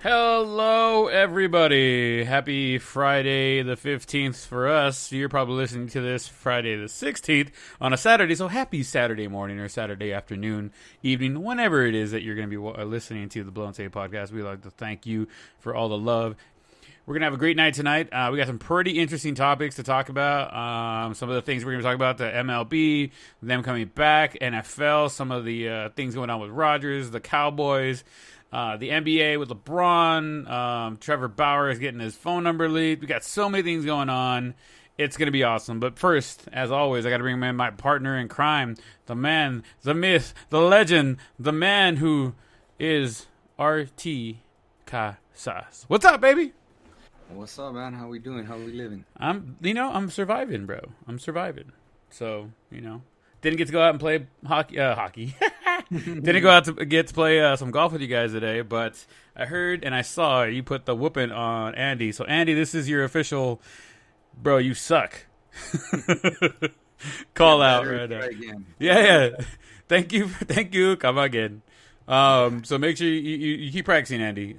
Hello, everybody. Happy Friday the 15th for us. You're probably listening to this Friday the 16th on a Saturday, so happy Saturday morning or Saturday afternoon, evening, whenever it is that you're going to be listening to the Blown Save Podcast. We'd like to thank you for all the love. We're going to have a great night tonight. We got some pretty interesting topics to talk about. Some of the things we're going to talk about, the MLB, them coming back, NFL, some of the things going on with Rodgers, the Cowboys, the NBA with LeBron, Trevor Bauer is getting his phone number leaked. We got so many things going on. It's going to be awesome. But first, as always, I got to bring in my partner in crime, the man, the myth, the legend, the man who is RT Casas. What's up, baby? What's up, man? How we doing? How we living? I'm surviving, bro. I'm surviving. So, didn't get to go out and play hockey. Didn't go out to get to play some golf with you guys today, but I heard and I saw you put the whooping on Andy. So, Andy, this is your official, bro, you suck. Call out right now. Yeah. Thank you. Come again. So make sure you keep practicing, Andy.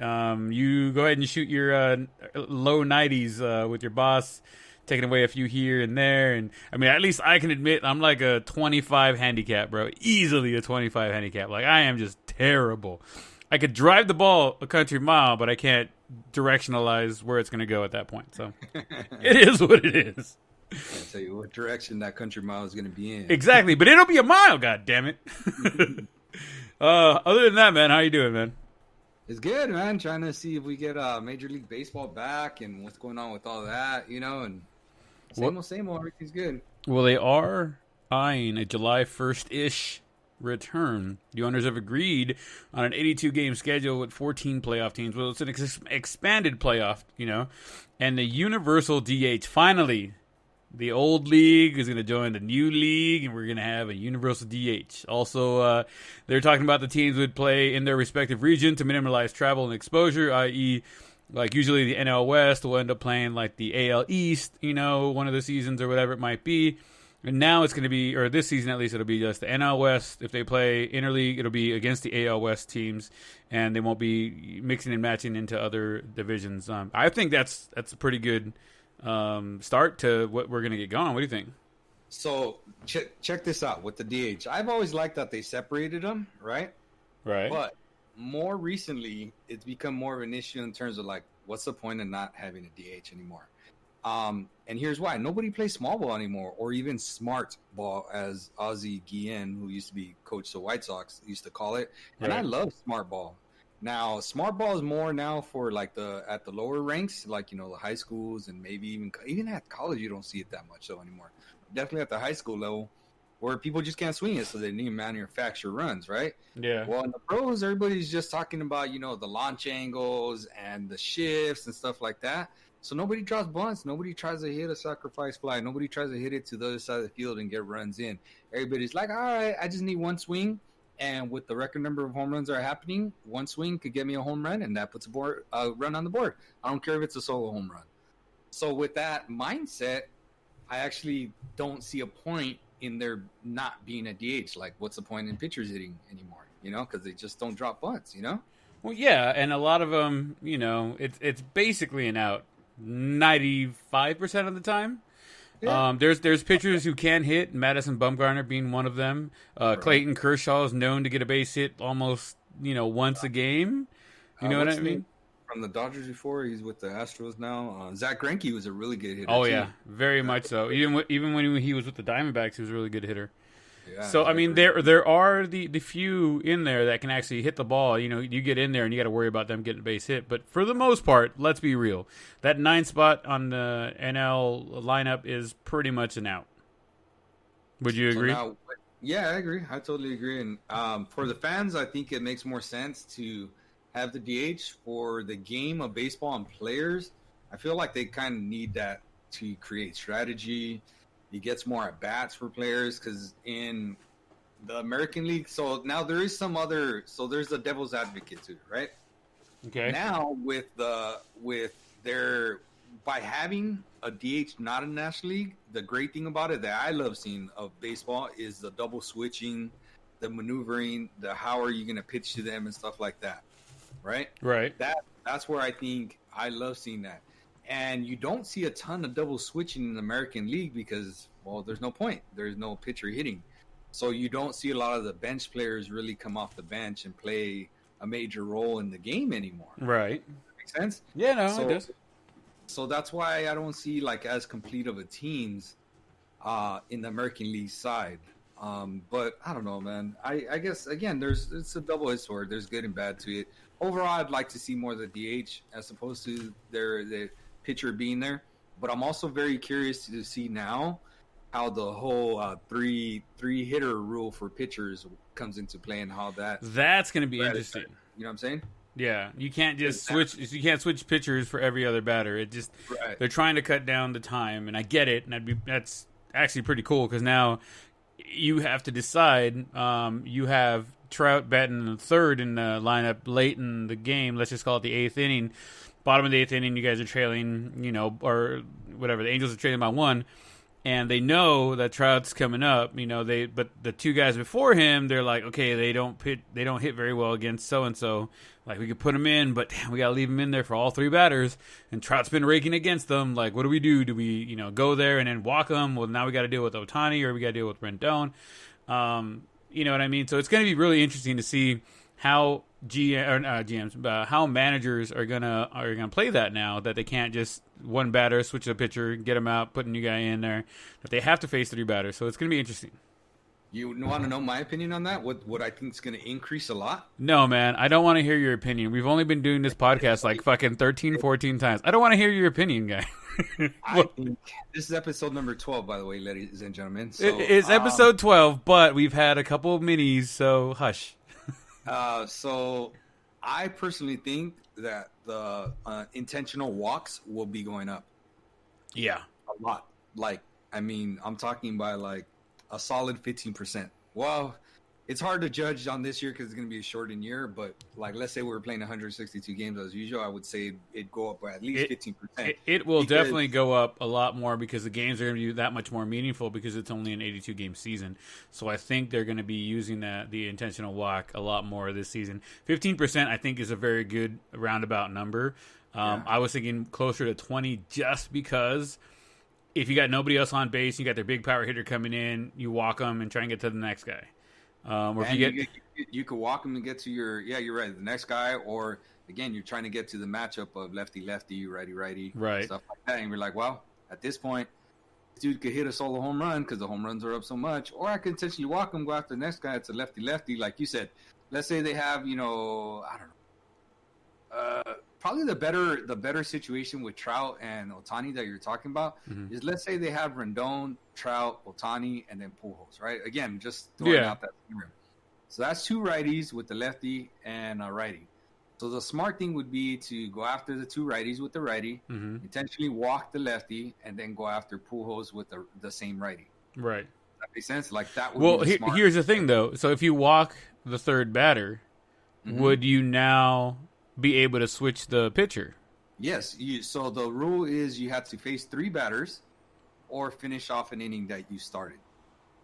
You go ahead and shoot your low 90s with your boss, taking away a few here and there. And I mean, at least I can admit I'm like a 25 handicap, bro. Easily a 25 handicap. Like, I am just terrible. I could drive the ball a country mile, but I can't directionalize where it's going to go at that point. So it is what it is. I'll tell you what direction that country mile is going to be in. Exactly, but it'll be a mile, god damn it. Other than that, man, how you doing, man? It's good, man. Trying to see if we get Major League Baseball back and what's going on with all that, and same old, everything's good. Well, they are eyeing a July 1st-ish return. The owners have agreed on an 82-game schedule with 14 playoff teams. Well, it's an expanded playoff, and the universal DH. Finally, the old league is going to join the new league, and we're going to have a universal DH. Also, they're talking about the teams would play in their respective region to minimize travel and exposure, i.e., like usually the NL West will end up playing like the AL East, one of the seasons or whatever it might be. And now it's going to be, or this season at least, it'll be just the NL West. If they play interleague, it'll be against the AL West teams, and they won't be mixing and matching into other divisions. I think that's a pretty good start to what we're going to get going. What do you think? So check this out with the DH. I've always liked that they separated them, right? Right. But more recently, it's become more of an issue in terms of like, what's the point of not having a DH anymore? And here's why. Nobody plays small ball anymore, or even smart ball, as Ozzie Guillen, who used to be coach of the White Sox, used to call it. And I love smart ball. Now, smart ball is more now for like at the lower ranks, like, the high schools, and maybe even at college, you don't see it that much so anymore. Definitely at the high school level, where people just can't swing it, so they need to manufacture runs, right? Yeah. Well, in the pros, everybody's just talking about, the launch angles and the shifts and stuff like that. So nobody draws bunts. Nobody tries to hit a sacrifice fly. Nobody tries to hit it to the other side of the field and get runs in. Everybody's like, all right, I just need one swing. And with the record number of home runs that are happening, one swing could get me a home run, and that puts a run on the board. I don't care if it's a solo home run. So with that mindset, I actually don't see a point in there not being a DH. Like, what's the point in pitchers hitting anymore? Because they just don't drop bunts. Well, yeah, and a lot of them, it's basically an out 95% of the time. Yeah. There's pitchers who can hit, Madison Bumgarner being one of them. Clayton Kershaw is known to get a base hit almost, once a game. You know what I mean? From the Dodgers before, he's with the Astros now. Zach Greinke was a really good hitter. Oh, yeah, very much so. Even when he was with the Diamondbacks, he was a really good hitter. Yeah, so, I mean, there are the few in there that can actually hit the ball. You get in there and you got to worry about them getting a base hit. But for the most part, let's be real. That 9 spot on the NL lineup is pretty much an out. Would you agree? Yeah, I agree. I totally agree. And for the fans, I think it makes more sense to have the DH. For the game of baseball and players, I feel like they kind of need that to create strategy. He gets more at bats for players, because in the American League. So now there is some other. So there's the devil's advocate too, right? Okay. Now with their by having a DH not in National League, the great thing about it that I love seeing of baseball is the double switching, the maneuvering, the how are you going to pitch to them and stuff like that, right? Right. That's where I think I love seeing that. And you don't see a ton of double switching in the American League because, well, there's no point. There's no pitcher hitting. So you don't see a lot of the bench players really come off the bench and play a major role in the game anymore. Right. Makes sense? Yeah, no, it does. So that's why I don't see like as complete of a teams in the American League side. But I don't know, man. I guess again, it's a double-edged sword. There's good and bad to it. Overall, I'd like to see more of the DH as opposed to the pitcher being there. But I'm also very curious to see now how the whole three hitter rule for pitchers comes into play and how that's going to be interesting. You know what I'm saying? Yeah, you can't just switch. You can't switch pitchers for every other batter. It just they're trying to cut down the time, and I get it. And that's actually pretty cool because now you have to decide. You have Trout batting the third in the lineup late in the game. Let's just call it the eighth inning. Bottom of the eighth inning, you guys are trailing, or whatever. The Angels are trailing by 1. And they know that Trout's coming up, but the two guys before him, they're like, okay, they don't hit very well against so and so. Like we could put him in, but damn, we gotta leave him in there for all 3 batters. And Trout's been raking against them. Like, what do we do? Do we, go there and then walk them? Well, now we got to deal with Ohtani or we got to deal with Rendon. You know what I mean? So it's going to be really interesting to see how how managers are gonna play that now that they can't just one batter, switch the pitcher, get him out, put a new guy in there. That they have to face 3 batters, so it's gonna be interesting. You want to know my opinion on that? What I think is going to increase a lot? No, man, I don't want to hear your opinion. We've only been doing this podcast like fucking 13, 14 times. I don't want to hear your opinion, guy. I think this is episode number 12, by the way, ladies and gentlemen. So, it's episode 12, but we've had a couple of minis, so hush. So I personally think that the intentional walks will be going up. Yeah. A lot. Like, I mean, I'm talking by like a solid 15%. Well, it's hard to judge on this year because it's going to be a shortened year, but like, let's say we were playing 162 games as usual, I would say it'd go up by at least 15%. It will definitely go up a lot more because the games are going to be that much more meaningful because it's only an 82 game season. So I think they're going to be using the intentional walk a lot more this season. 15% I think is a very good roundabout number. I was thinking closer to 20 just because if you got nobody else on base, you got their big power hitter coming in, you walk them and try and get to the next guy. Or if you could walk them and get to you're right, the next guy, or again, you're trying to get to the matchup of lefty-lefty, righty-righty, right, stuff like that, and you're like, well, at this point, this dude could hit a solo home run because the home runs are up so much, or I could intentionally walk him, go after the next guy. It's a lefty-lefty, like you said. Let's say they have, I don't know, probably the better situation with Trout and Ohtani that you're talking about is let's say they have Rendon, Trout, Ohtani, and then Pujols, right? Again, just throwing out that scenario. So that's 2 righties with the lefty and a righty. So the smart thing would be to go after the 2 righties with the righty, intentionally walk the lefty, and then go after Pujols with the same righty. Right. That makes sense? Like that would be smart. Here's the thing, though. So if you walk the third batter, would you now be able to switch the pitcher? Yes. So the rule is you have to face 3 batters or finish off an inning that you started.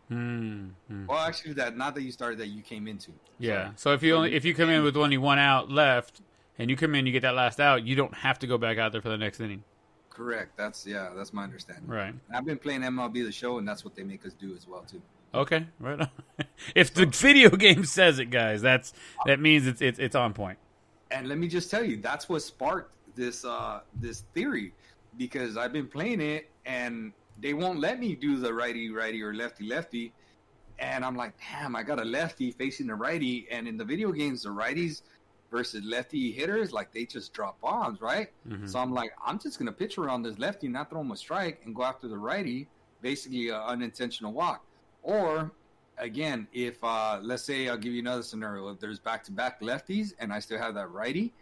Well, actually, not that you started, that you came into. Yeah. So if you come in with only 1 out left, and you come in, you get that last out, you don't have to go back out there for the next inning. Correct. That's my understanding. Right. I've been playing MLB The Show, and that's what they make us do as well too. Okay. Right on. If the video game says it, guys, that means it's on point. And let me just tell you, that's what sparked this theory, because I've been playing it and they won't let me do the righty or lefty, and I'm like, damn, I got a lefty facing the righty, and in the video games, the righties versus lefty hitters, like they just drop bombs, right? So I'm like, I'm just gonna pitch around this lefty, not throw him a strike, and go after the righty, basically an unintentional walk. Or again, if let's say, I'll give you another scenario. If there's back-to-back lefties and I still have that righty,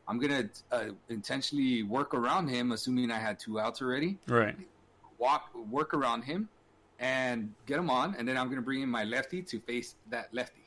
I'm going to intentionally work around him, assuming I had 2 outs already. Right. Work around him, and get them on, and then I'm going to bring in my lefty to face that lefty.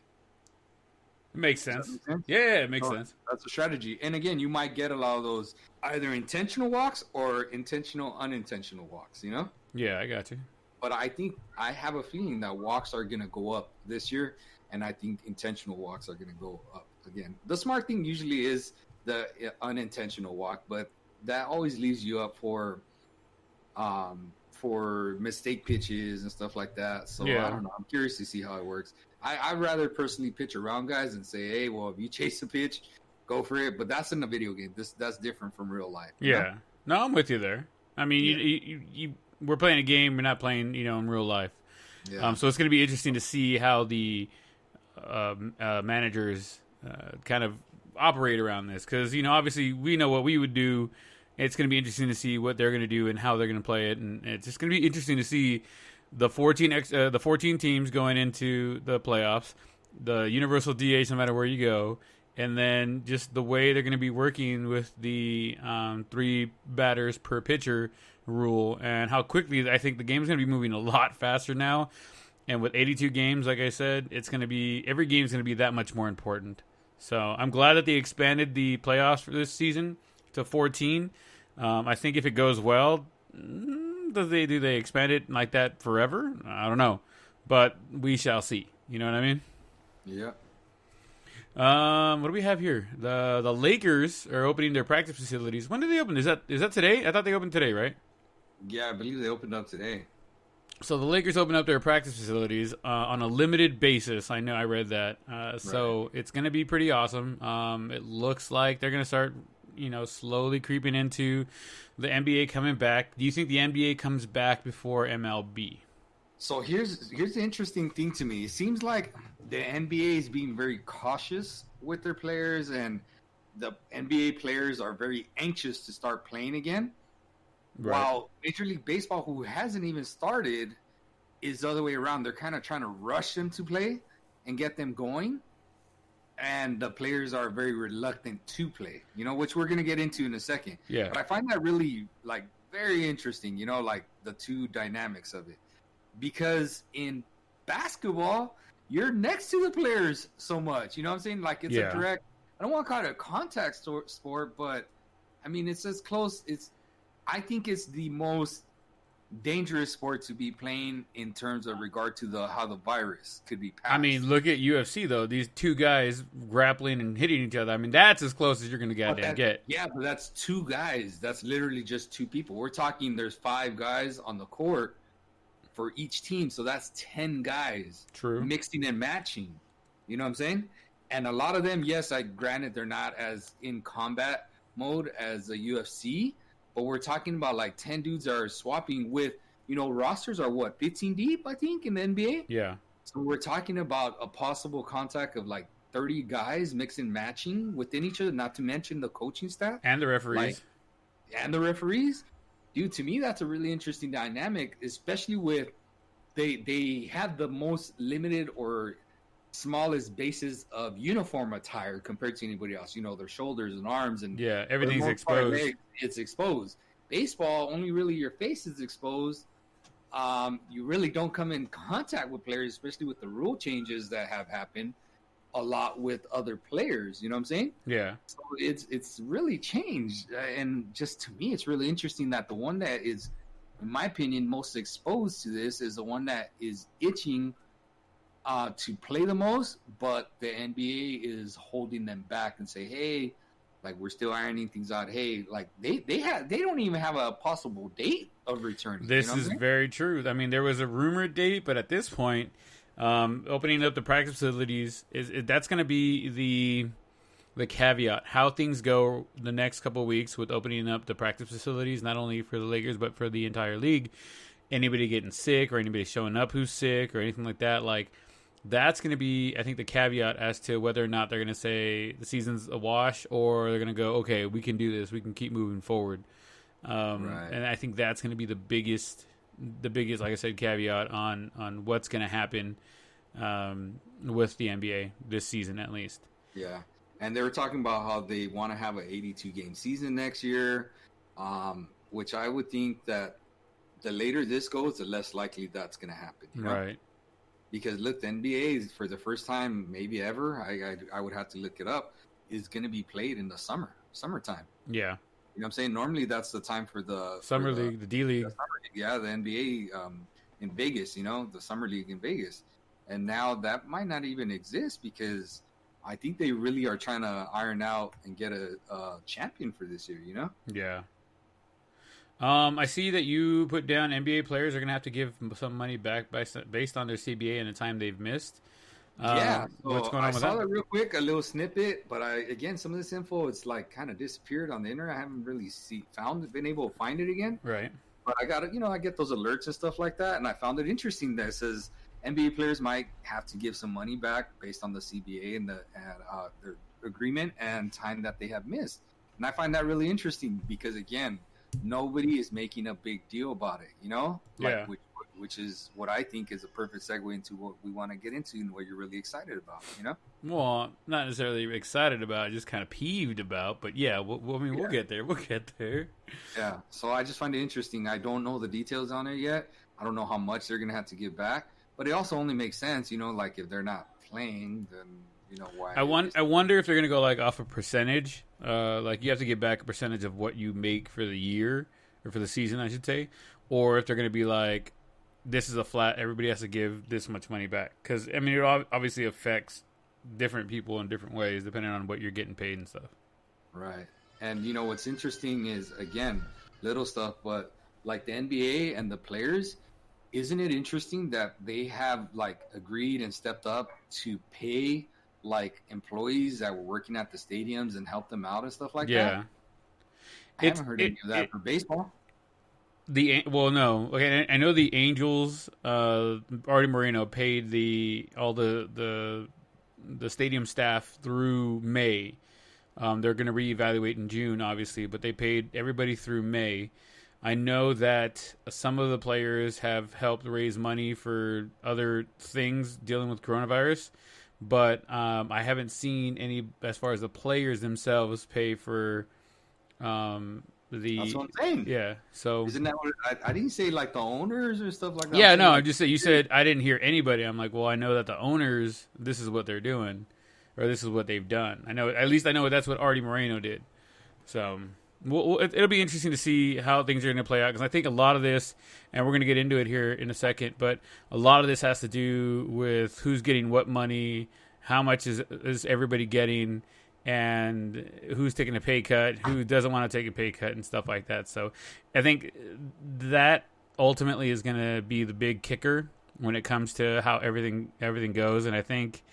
It makes sense. Yeah, it makes sense. That's a strategy. And again, you might get a lot of those either intentional walks or intentional unintentional walks, you know? Yeah, I got you. But I have a feeling that walks are going to go up this year, and I think intentional walks are going to go up again. The smart thing usually is the unintentional walk, but that always leaves you up for mistake pitches and stuff like that. So I don't know. I'm curious to see how it works. I'd rather personally pitch around guys and say, hey, well, if you chase a pitch, go for it. But that's in the video game. That's different from real life. Yeah. No, I'm with you there. I mean, we're playing a game. We're not playing, in real life. Yeah. So it's going to be interesting to see how the managers kind of operate around this. Because, obviously we know what we would do. It's going to be interesting to see what they're going to do and how they're going to play it. And it's just going to be interesting to see the 14 teams going into the playoffs, the universal DH no matter where you go, and then just the way they're going to be working with the 3 batters per pitcher rule, and how quickly I think the game is going to be moving a lot faster now. And with 82 games, like I said, every game is going to be that much more important. So I'm glad that they expanded the playoffs for this season to 14. I think if it goes well, do they expand it like that forever? I don't know, but we shall see. You know what I mean? Yeah. What do we have here? The Lakers are opening their practice facilities. When did they open? Is that today? I thought they opened today, right? Yeah, I believe they opened up today. So the Lakers opened up their practice facilities on a limited basis. I know I read that. So it's going to be pretty awesome. It looks like they're going to start, slowly creeping into the NBA coming back. Do you think the NBA comes back before MLB? So here's the interesting thing to me. It seems like the NBA is being very cautious with their players, and the NBA players are very anxious to start playing again. Right. While Major League Baseball, who hasn't even started, is the other way around. They're kind of trying to rush them to play and get them going. And the players are very reluctant to play, which we're going to get into in a second. Yeah. But I find that really, very interesting, the two dynamics of it. Because in basketball, you're next to the players so much. You know what I'm saying? Like, it's a direct, I don't want to call it a contact sport, but, I mean, it's as close. I think it's the most dangerous sport to be playing in terms of regard to how the virus could be passed. I mean, look at UFC, though. These two guys grappling and hitting each other. I mean, that's as close as you're going to get. Yeah, but that's 2 guys. That's literally just 2 people. We're talking there's 5 guys on the court for each team. So that's 10 guys. True. Mixing and matching. You know what I'm saying? And a lot of them, yes, granted they're not as in combat mode as the UFC, but we're talking about 10 dudes are swapping with, rosters are 15 deep, I think, in the NBA? Yeah. So we're talking about a possible contact of 30 guys mixing matching within each other, not to mention the coaching staff. And the referees. Dude, to me, that's a really interesting dynamic, especially with they have the most limited or smallest bases of uniform attire compared to anybody else. Their shoulders and arms and everything's exposed. It's exposed. Baseball, only really your face is exposed. You really don't come in contact with players, especially with the rule changes that have happened a lot with other players. You know what I'm saying? Yeah. So it's really changed, and just to me, it's really interesting that the one that is, in my opinion, most exposed to this is the one that is itching to play the most, but the NBA is holding them back and say, hey, we're still ironing things out. Hey, they don't even have a possible date of returning. This is very true. I mean, there was a rumored date, but at this point, opening up the practice facilities that's going to be the caveat. How things go the next couple of weeks with opening up the practice facilities, not only for the Lakers but for the entire league. Anybody getting sick or anybody showing up who's sick or anything like that, that's going to be, I think, the caveat as to whether or not they're going to say the season's a wash or they're going to go, okay, we can do this. We can keep moving forward. Right. And I think that's going to be the biggest, like I said, caveat on what's going to happen with the NBA this season, at least. Yeah. And they were talking about how they want to have an 82-game season next year, which I would think that the later this goes, the less likely that's going to happen. You know? Right. Because look, the NBA is, for the first time maybe ever, I would have to look it up, is going to be played in the summertime. Yeah. You know what I'm saying? Normally that's the time for the Summer League, the D League. Yeah, the NBA in Vegas, you know, the Summer League in Vegas. And now that might not even exist because I think they really are trying to iron out and get a champion for this year, you know? Yeah. I see that you put down NBA players are going to have to give some money back based on their CBA and the time they've missed. Yeah. So what's going on with that? I saw that real quick, a little snippet, but again, some of this info, it's like kind of disappeared on the internet. I haven't really been able to find it again. Right. But I got it, I get those alerts and stuff like that. And I found it interesting that it says NBA players might have to give some money back based on the CBA and their agreement and time that they have missed. And I find that really interesting because, again, nobody is making a big deal about it, you know? Yeah. Which is what I think is a perfect segue into what we want to get into and what you're really excited about, you know? Well, not necessarily excited about, just kind of peeved about, but yeah, we'll get there. We'll get there. Yeah, so I just find it interesting. I don't know the details on it yet. I don't know how much they're going to have to give back, but it also only makes sense, you know, like if they're not playing, then, you know, why? I wonder if they're going to go like off a percentage, like you have to get back a percentage of what you make for the year, or for the season, I should say, or if they're going to be like, this is a flat, everybody has to give this much money back. Because, I mean, it obviously affects different people in different ways, depending on what you're getting paid and stuff. Right. And, you know, what's interesting is, again, little stuff, but like the NBA and the players, isn't it interesting that they have, like, agreed and stepped up to pay, like, employees that were working at the stadiums and help them out and stuff like that? I haven't heard any of that for baseball. No. Okay, I know the Angels. Artie Moreno paid all the stadium staff through May. They're going to reevaluate in June, obviously, but they paid everybody through May. I know that some of the players have helped raise money for other things dealing with coronavirus, but I haven't seen any, as far as the players themselves, pay for. That's what I'm saying. Yeah, so isn't that what I didn't say, like the owners or stuff like that? Yeah, no, I just said, you said I didn't hear anybody. I'm like, well, I know that the owners, this is what they're doing, or this is what they've done. I know, at least I know that's what Artie Moreno did. So it'll be interesting to see how things are going to play out, because I think a lot of this, and we're going to get into it here in a second, but a lot of this has to do with who's getting what money, how much is everybody getting, and who's taking a pay cut, who doesn't want to take a pay cut, and stuff like that. So I think that ultimately is going to be the big kicker when it comes to how everything goes. And I think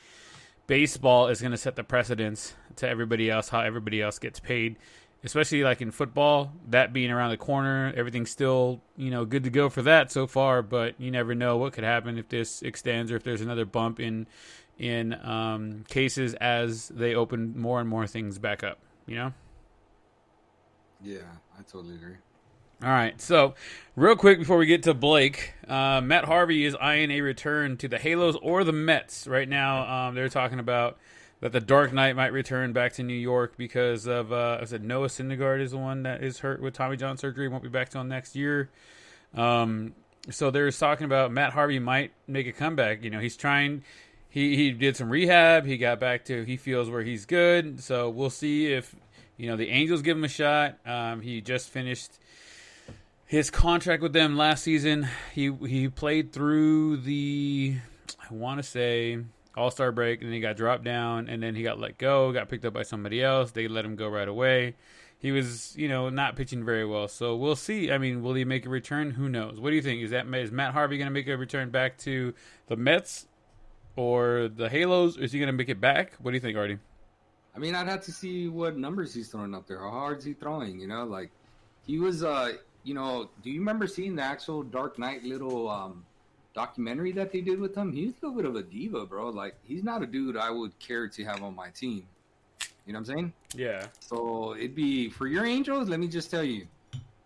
baseball is going to set the precedence to everybody else, how everybody else gets paid, especially like in football, that being around the corner. Everything's still, good to go for that so far, but you never know what could happen if this extends or if there's another bump in cases as they open more and more things back up, Yeah, I totally agree. All right, so real quick before we get to Blake, Matt Harvey is eyeing a return to the Halos or the Mets. Right now, they're talking about that the Dark Knight might return back to New York because of, I said Noah Syndergaard is the one that is hurt with Tommy John surgery, won't be back till next year. So they're talking about Matt Harvey might make a comeback. He's trying. He did some rehab. He got back to, he feels where he's good. So we'll see if, the Angels give him a shot. He just finished his contract with them last season. He played through the, I want to say, All-Star break, and then he got dropped down, and then he got let go, got picked up by somebody else. They let him go right away. He was, not pitching very well. So we'll see. I mean, will he make a return? Who knows? What do you think? Is Matt Harvey going to make a return back to the Mets or the Halos? Or is he going to make it back? What do you think, Artie? I mean, I'd have to see what numbers he's throwing up there. How hard is he throwing? Like he was, do you remember seeing the actual Dark Knight little documentary that they did with him? He's a little bit of a diva, bro. Like, he's not a dude I would care to have on my team. You know what I'm saying? Yeah. So it'd be for your Angels. Let me just tell you,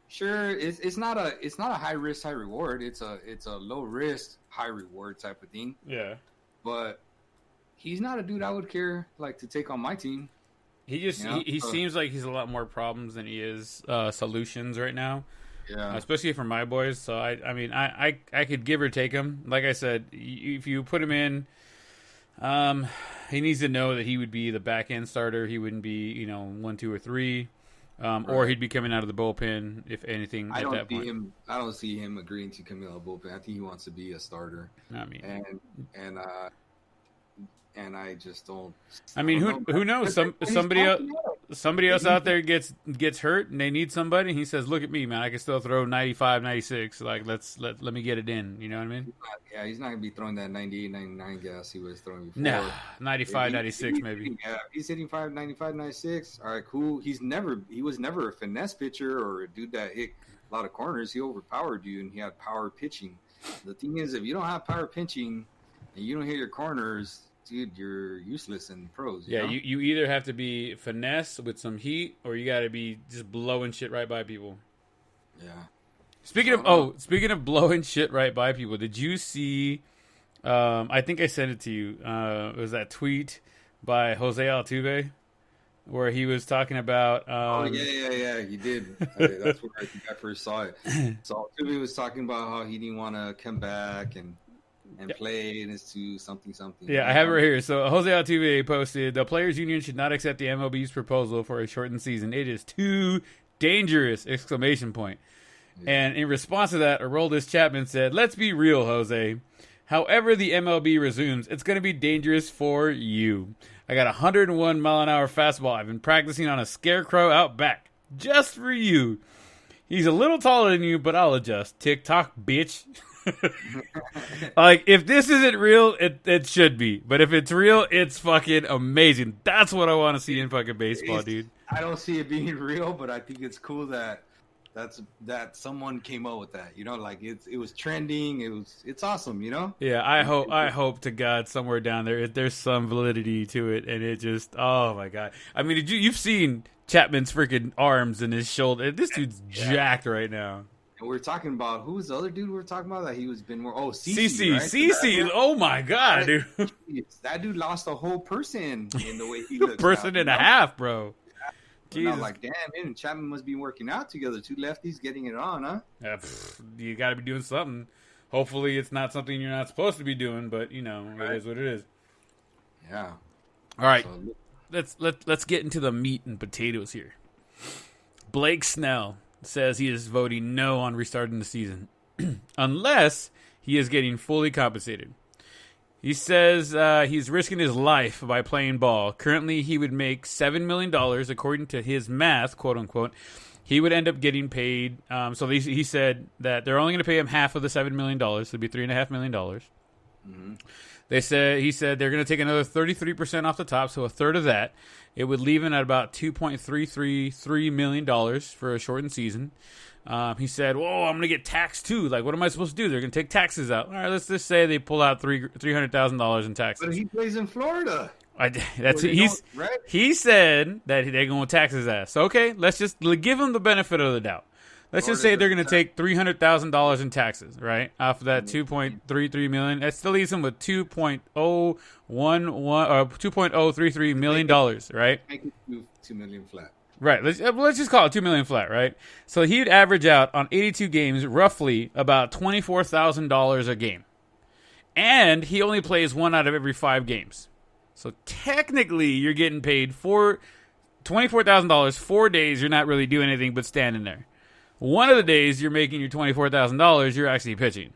sure, it's not a high risk, high reward. It's a low risk, high reward type of thing. Yeah. But he's not a dude I would care to take on my team. He just he seems like he's a lot more problems than he is solutions right now. Yeah. especially for my boys. So I mean, I could give or take him. Like I said, if you put him in, he needs to know that he would be the back end starter. He wouldn't be, 1, 2, or 3, or he'd be coming out of the bullpen if anything. I at don't that see point. him. I don't see him agreeing to come out of the bullpen. I think he wants to be a starter. I mean, and I just don't. I mean, who knows? Somebody else out there gets hurt and they need somebody. And he says, "Look at me, man. I can still throw 95, 96. Like let me get it in." You know what I mean? Yeah, he's not gonna be throwing that 98, 99 gas he was throwing before. Nah, 95, 96 maybe. Yeah, he's hitting 95, 96. All right, cool. He was never a finesse pitcher or a dude that hit a lot of corners. He overpowered you, and he had power pitching. The thing is, if you don't have power pitching and you don't hit your corners, dude, you're useless in pros. You know? You either have to be finesse with some heat, or you got to be just blowing shit right by people. Yeah. Speaking of blowing shit right by people, did you see? I think I sent it to you. It was that tweet by Jose Altuve where he was talking about. Yeah, he did. That's where I think I first saw it. So Altuve was talking about how he didn't want to come back and play and it's to something. Yeah, I have it right here. So Jose Altuve posted, "The Players Union should not accept the MLB's proposal for a shortened season. It is too dangerous!" Exclamation point. Yeah. And in response to that, Aroldis Chapman said, "Let's be real, Jose. However the MLB resumes, it's going to be dangerous for you. I got a 101-mile-an-hour fastball I've been practicing on a scarecrow out back. Just for you. He's a little taller than you, but I'll adjust. Tick-tock, bitch." Like, if this isn't real, it should be. But if it's real, it's fucking amazing. That's what I want to see in fucking baseball, dude. I don't see it being real, but I think it's cool that someone came up with that. Like it was trending. It's awesome. Yeah, I hope to God somewhere down there there's some validity to it, and it just, oh my God. I mean, you've seen Chapman's freaking arms and his shoulder. This dude's jacked right now. And we're talking about, who was the other dude we were talking about that he was been more? Oh, CC, right? CC. Oh my God, dude. That dude lost a whole person in the way he looks. Person and a half, bro. Jesus. I'm like, damn, him and Chapman must be working out together. Two lefties getting it on, huh? Yeah, you got to be doing something. Hopefully, it's not something you're not supposed to be doing, but It is what it is. Yeah. All right, let's get into the meat and potatoes here. Blake Snell says he is voting no on restarting the season unless he is getting fully compensated. He says he's risking his life by playing ball. Currently, he would make $7 million, according to his math, quote unquote. He would end up getting paid. So he said that they're only going to pay him half of the $7 million. So it'd be $3.5 million. Mm-hmm. He said they're going to take another 33% off the top, so a third of that. It would leave him at about $2.333 million for a shortened season. He said, "Whoa, I'm going to get taxed too. Like, what am I supposed to do? They're going to take taxes out. All right, let's just say they pull out $300,000 in taxes." But he plays in Florida. He said that they're going to tax his ass. So, okay, let's just give him the benefit of the doubt. Let's just say they're going to take $300,000 in taxes, right, off of that $2.33 million. That still leaves him with $2.033 million, right? Make it $2 million flat. Right. Let's just call it $2 million flat, right? So he'd average out on 82 games roughly about $24,000 a game, and he only plays 1 out of every 5 games. So technically, you're getting paid for $24,000 4 days. You're not really doing anything but standing there. One of the days you're making your $24,000, you're actually pitching.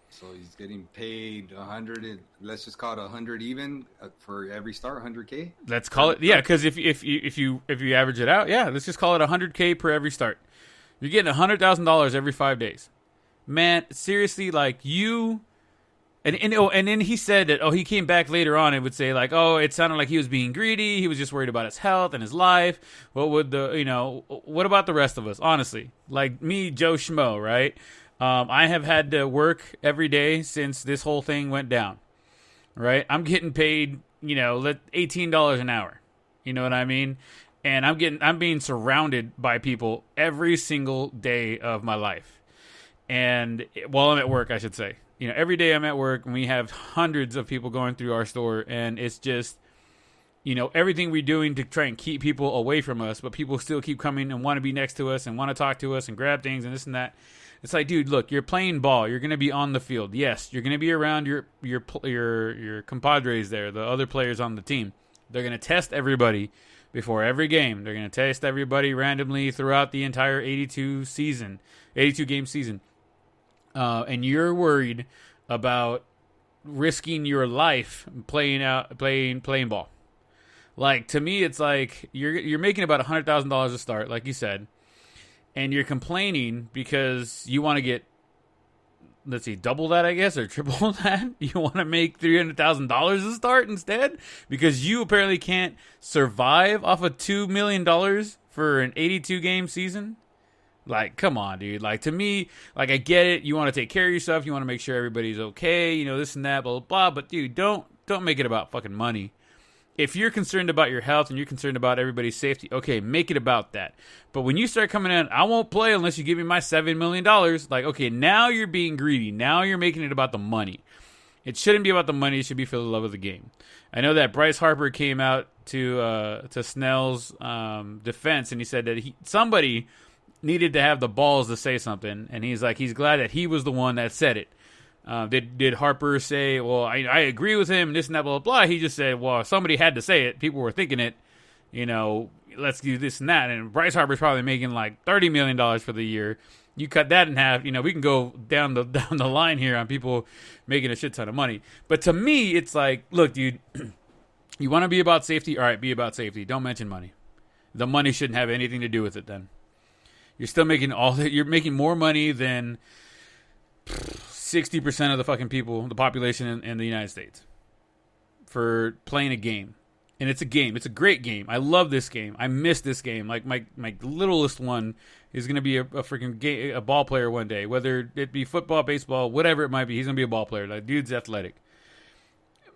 So he's getting paid 100. Let's just call it 100 even for every start, 100K. Let's call it, yeah. Because if you average it out, yeah, let's just call it 100K per every start. You're getting $100,000 every 5 days. Man, seriously, like you. And then he said that, he came back later on and would say, like, it sounded like he was being greedy. He was just worried about his health and his life. What about the rest of us? Honestly, like me, Joe Schmo, right? I have had to work every day since this whole thing went down, right? I'm getting paid, $18 an hour. You know what I mean? And I'm being surrounded by people every single day of my life. And while I'm at work, I should say. Every day I'm at work and we have hundreds of people going through our store, and it's just, everything we're doing to try and keep people away from us, but people still keep coming and want to be next to us and want to talk to us and grab things and this and that. It's like, dude, look, you're playing ball. You're going to be on the field. Yes, you're going to be around your compadres there, the other players on the team. They're going to test everybody before every game. They're going to test everybody randomly throughout the entire 82 game season. And you're worried about risking your life playing ball. Like, to me, it's like you're making about $100,000 a start, like you said, and you're complaining because you want to get, let's see, double that, I guess, or triple that. You want to make $300,000 a start instead because you apparently can't survive off of $2 million for an 82 game season. Like, come on, dude. Like, to me, like, I get it. You want to take care of yourself. You want to make sure everybody's okay. This and that, blah, blah, blah. But, dude, don't make it about fucking money. If you're concerned about your health and you're concerned about everybody's safety, okay, make it about that. But when you start coming in, I won't play unless you give me my $7 million. Like, okay, now you're being greedy. Now you're making it about the money. It shouldn't be about the money. It should be for the love of the game. I know that Bryce Harper came out to Snell's defense, and he said that somebody needed to have the balls to say something, and he's glad that he was the one that said it. Did Harper say, well, I agree with him, and this and that, blah, blah, blah? He just said, well, somebody had to say it. People were thinking it, let's do this and that. And Bryce Harper's probably making like $30 million for the year. You cut that in half, we can go down the line here on people making a shit ton of money. But to me, it's like, look, dude, you want to be about safety? All right, be about safety. Don't mention money. The money shouldn't have anything to do with it then. You're still making you're making more money than 60% of the fucking people, the population in the United States, for playing a game. And it's a game. It's a great game. I love this game. I miss this game. Like, my littlest one is going to be a freaking a ball player one day, whether it be football, baseball, whatever it might be. He's going to be a ball player. Like, dude's athletic.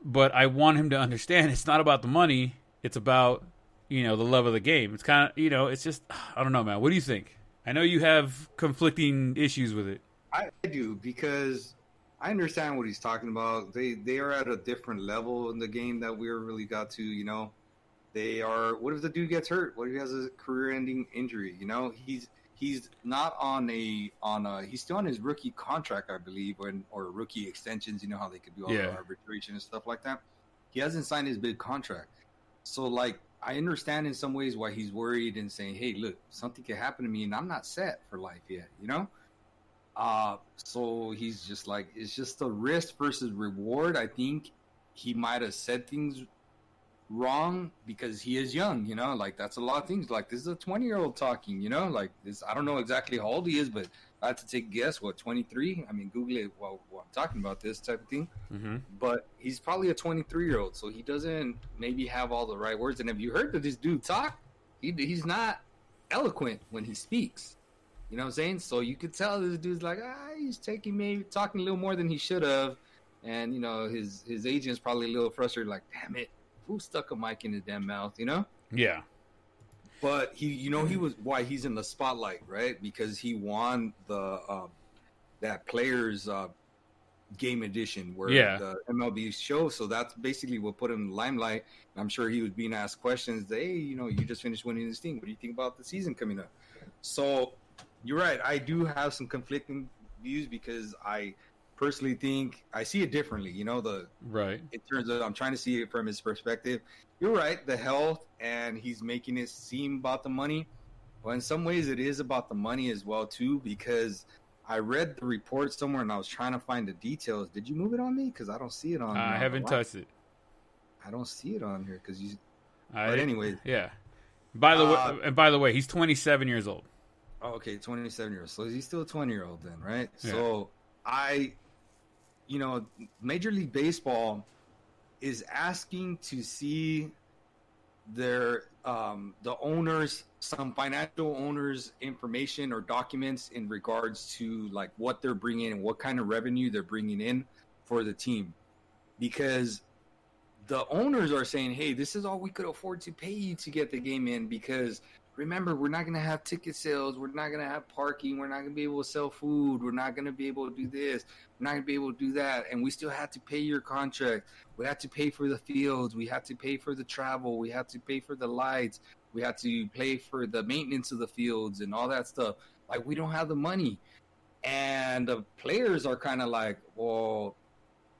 But I want him to understand it's not about the money. It's about, the love of the game. It's kind of, it's just, I don't know, man. What do you think? I know you have conflicting issues with it. I do, because I understand what he's talking about. They are at a different level in the game that we really got to, They are, what if the dude gets hurt? What if he has a career-ending injury? He's not he's still on his rookie contract, I believe, or rookie extensions, how they could do all the arbitration and stuff like that. He hasn't signed his big contract. So, like, I understand in some ways why he's worried and saying, hey, look, something could happen to me and I'm not set for life yet, So he's just like, it's just a risk versus reward. I think he might have said things wrong because he is young, like that's a lot of things. Like, this is a 20-year-old talking, like this. I don't know exactly how old he is, but I have to take a guess. 23? I mean, Google it while I'm talking about this type of thing. Mm-hmm. But he's probably a 23-year-old, so he doesn't maybe have all the right words. And have you heard that this dude talk? He's not eloquent when he speaks. You know what I'm saying? So you could tell this dude's like, he's talking a little more than he should have. And, his agent's probably a little frustrated, like, damn it, who stuck a mic in his damn mouth, Yeah. But he was why he's in the spotlight, right? Because he won the that players game edition where the MLB show. So that's basically what put him in the limelight. I'm sure he was being asked questions. Hey, you just finished winning this thing. What do you think about the season coming up? So you're right. I do have some conflicting views because I personally think I see it differently. Right. In terms of, I'm trying to see it from his perspective. You're right. The health, and he's making it seem about the money. But in some ways, it is about the money as well too. Because I read the report somewhere, and I was trying to find the details. Did you move it on me? Because I don't see it on. I haven't touched it. I don't see it on here because you. But anyway. Yeah. By the way, he's 27 years old. Oh, okay, 27 years old. So he's still a 20-year-old then, right? Yeah. So Major League Baseball is asking to see their the owners, some financial owners' information or documents in regards to like what they're bringing in and what kind of revenue they're bringing in for the team, because the owners are saying, hey, this is all we could afford to pay you to get the game in, because remember, we're not going to have ticket sales. We're not going to have parking. We're not going to be able to sell food. We're not going to be able to do this. We're not going to be able to do that. And we still have to pay your contract. We have to pay for the fields. We have to pay for the travel. We have to pay for the lights. We have to pay for the maintenance of the fields and all that stuff. Like, we don't have the money. And the players are kind of like, well,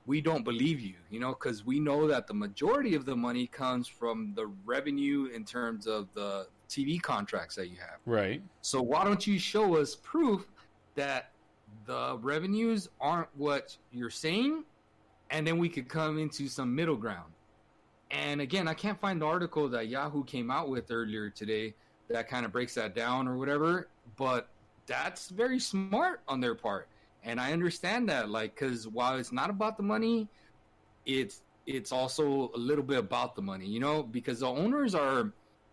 we don't believe you, because we know that the majority of the money comes from the revenue in terms of the TV contracts that you have. Right. So why don't you show us proof that the revenues aren't what you're saying, and then we could come into some middle ground. And again, I can't find the article that Yahoo came out with earlier today that kind of breaks that down or whatever, but that's very smart on their part. And I understand that, like, because while it's not about the money, it's also a little bit about the money, because the owners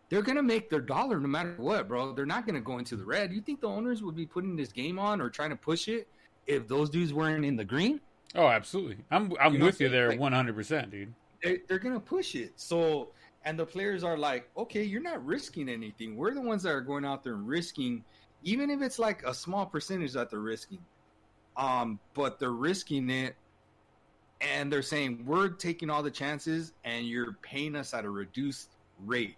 they're going to make their dollar no matter what, bro. They're not going to go into the red. You think the owners would be putting this game on or trying to push it if those dudes weren't in the green? Oh, absolutely. I'm with you there 100%, dude. They're going to push it. So, and the players are like, okay, you're not risking anything. We're the ones that are going out there and risking, even if it's like a small percentage that they're risking. But they're risking it, and they're saying, we're taking all the chances, and you're paying us at a reduced rate.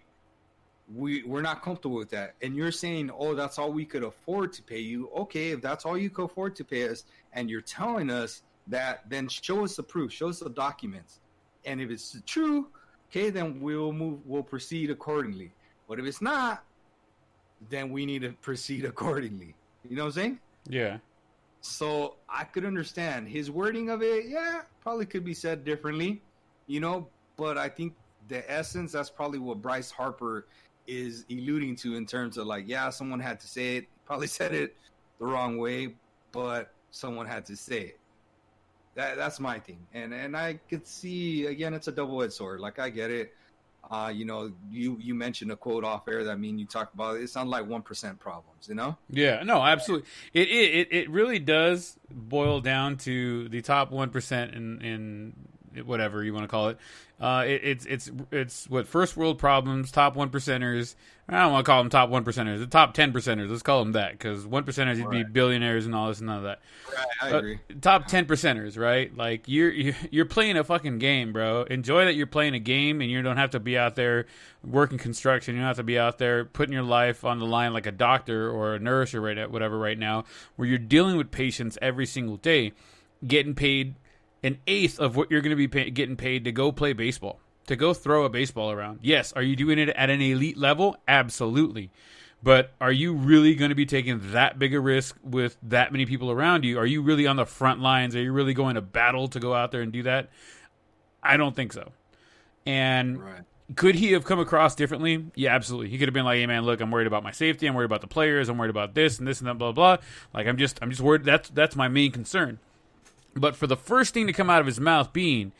We're not comfortable with that. And you're saying, oh, that's all we could afford to pay you. Okay, if that's all you could afford to pay us, and you're telling us that, then show us the proof, show us the documents. And if it's true, okay, then we'll proceed accordingly. But if it's not, then we need to proceed accordingly. You know what I'm saying? Yeah. So I could understand his wording of it. Yeah, probably could be said differently, but I think the essence, that's probably what Bryce Harper is alluding to in terms of like, yeah, someone had to say it. Probably said it the wrong way, but someone had to say it. That's my thing. And I could see, again, it's a double-edged sword. Like, I get it. You mentioned a quote off air that you talk about it. It sounds like 1% problems, Yeah, no, absolutely. It really does boil down to the top 1% in whatever you want to call it. It's what first world problems, top 1%ers. I don't want to call them top 1%ers. The top 10%ers. Let's call them that, because 1%ers you'd be billionaires and all this and all that. Right, I agree. Top 10%ers, right? Like you're playing a fucking game, bro. Enjoy that you're playing a game, and you don't have to be out there working construction. You don't have to be out there putting your life on the line like a doctor or a nurse or whatever right now, where you're dealing with patients every single day, getting paid an eighth of what you're going to be getting paid to go play baseball, to go throw a baseball around. Yes, are you doing it at an elite level? Absolutely. But are you really going to be taking that big a risk with that many people around you? Are you really on the front lines? Are you really going to battle to go out there and do that? I don't think so. And could he have come across differently? Yeah, absolutely. He could have been like, hey, man, look, I'm worried about my safety. I'm worried about the players. I'm worried about this and that, blah, blah. Like, I'm just worried. That's my main concern. But for the first thing to come out of his mouth being,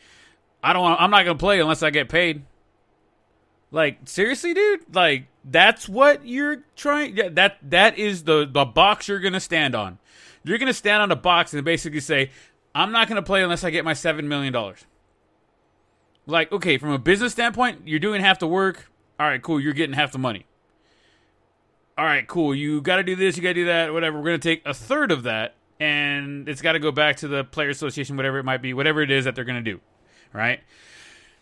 I'm not going to play unless I get paid. Like, seriously, dude? Like, that's what you're trying? Yeah, that is the box you're going to stand on. You're going to stand on a box and basically say, I'm not going to play unless I get my $7 million. Like, okay, from a business standpoint, you're doing half the work. All right, cool, you're getting half the money. All right, cool, you got to do this, you got to do that, whatever. We're going to take a third of that, and it's got to go back to the player association, whatever it might be, whatever it is that they're going to do, right?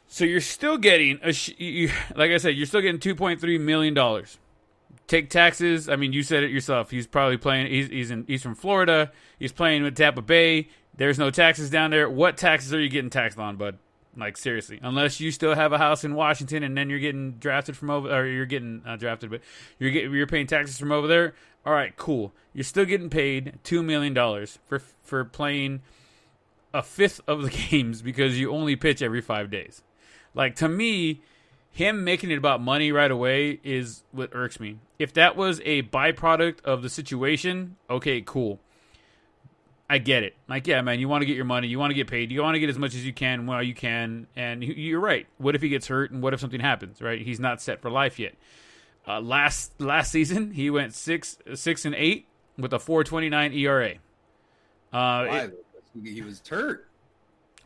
So you're still getting, like I said, you're still getting $2.3 million. Take taxes. I mean, you said it yourself. He's probably playing, he's from Florida. He's playing with Tampa Bay. There's no taxes down there. What taxes are you getting taxed on, bud? Like, seriously. Unless you still have a house in Washington and then you're getting drafted from over, or you're getting drafted, but you're paying taxes from over there. All right, cool. You're still getting paid $2 million for playing a fifth of the games because you only pitch every 5 days. Like, to me, him making it about money right away is what irks me. If that was a byproduct of the situation, okay, cool. I get it. Like, yeah, man, you want to get your money. You want to get paid. You want to get as much as you can while you can. And you're right. What if he gets hurt and what if something happens, right? He's not set for life yet. Last season, he went 6-8 with a 4.29 ERA. He was hurt.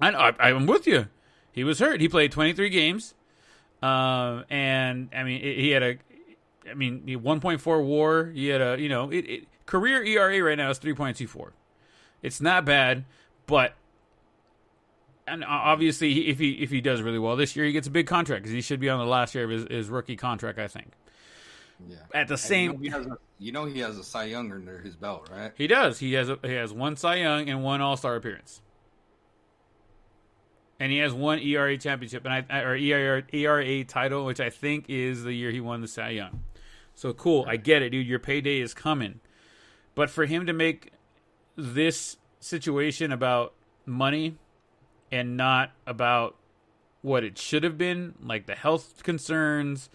I'm with you. He was hurt. He played 23 games. And I mean, he had I mean, 1.4 WAR. He had career ERA right now is 3.24. It's not bad, but and obviously if he does really well this year, he gets a big contract because he should be on the last year of his rookie contract, I think. Yeah. At the same, he has a Cy Young under his belt, right? He does. He has one Cy Young and one All-Star appearance. And he has one ERA championship or ERA title, which I think is the year he won the Cy Young. So cool. I get it, dude. Your payday is coming. But for him to make this situation about money and not about what it should have been, like the health concerns,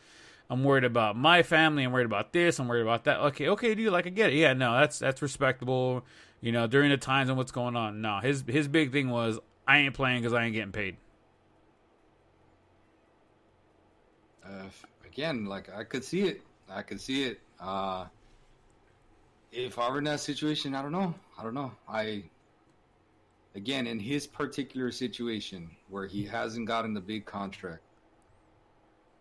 I'm worried about my family, I'm worried about this, I'm worried about that. Okay, dude, like I get it. Yeah, no, that's respectable. During the times and what's going on. No, his big thing was, I ain't playing because I ain't getting paid. Again, like I could see it. If I were in that situation, I don't know. Again, in his particular situation where he hasn't gotten the big contract,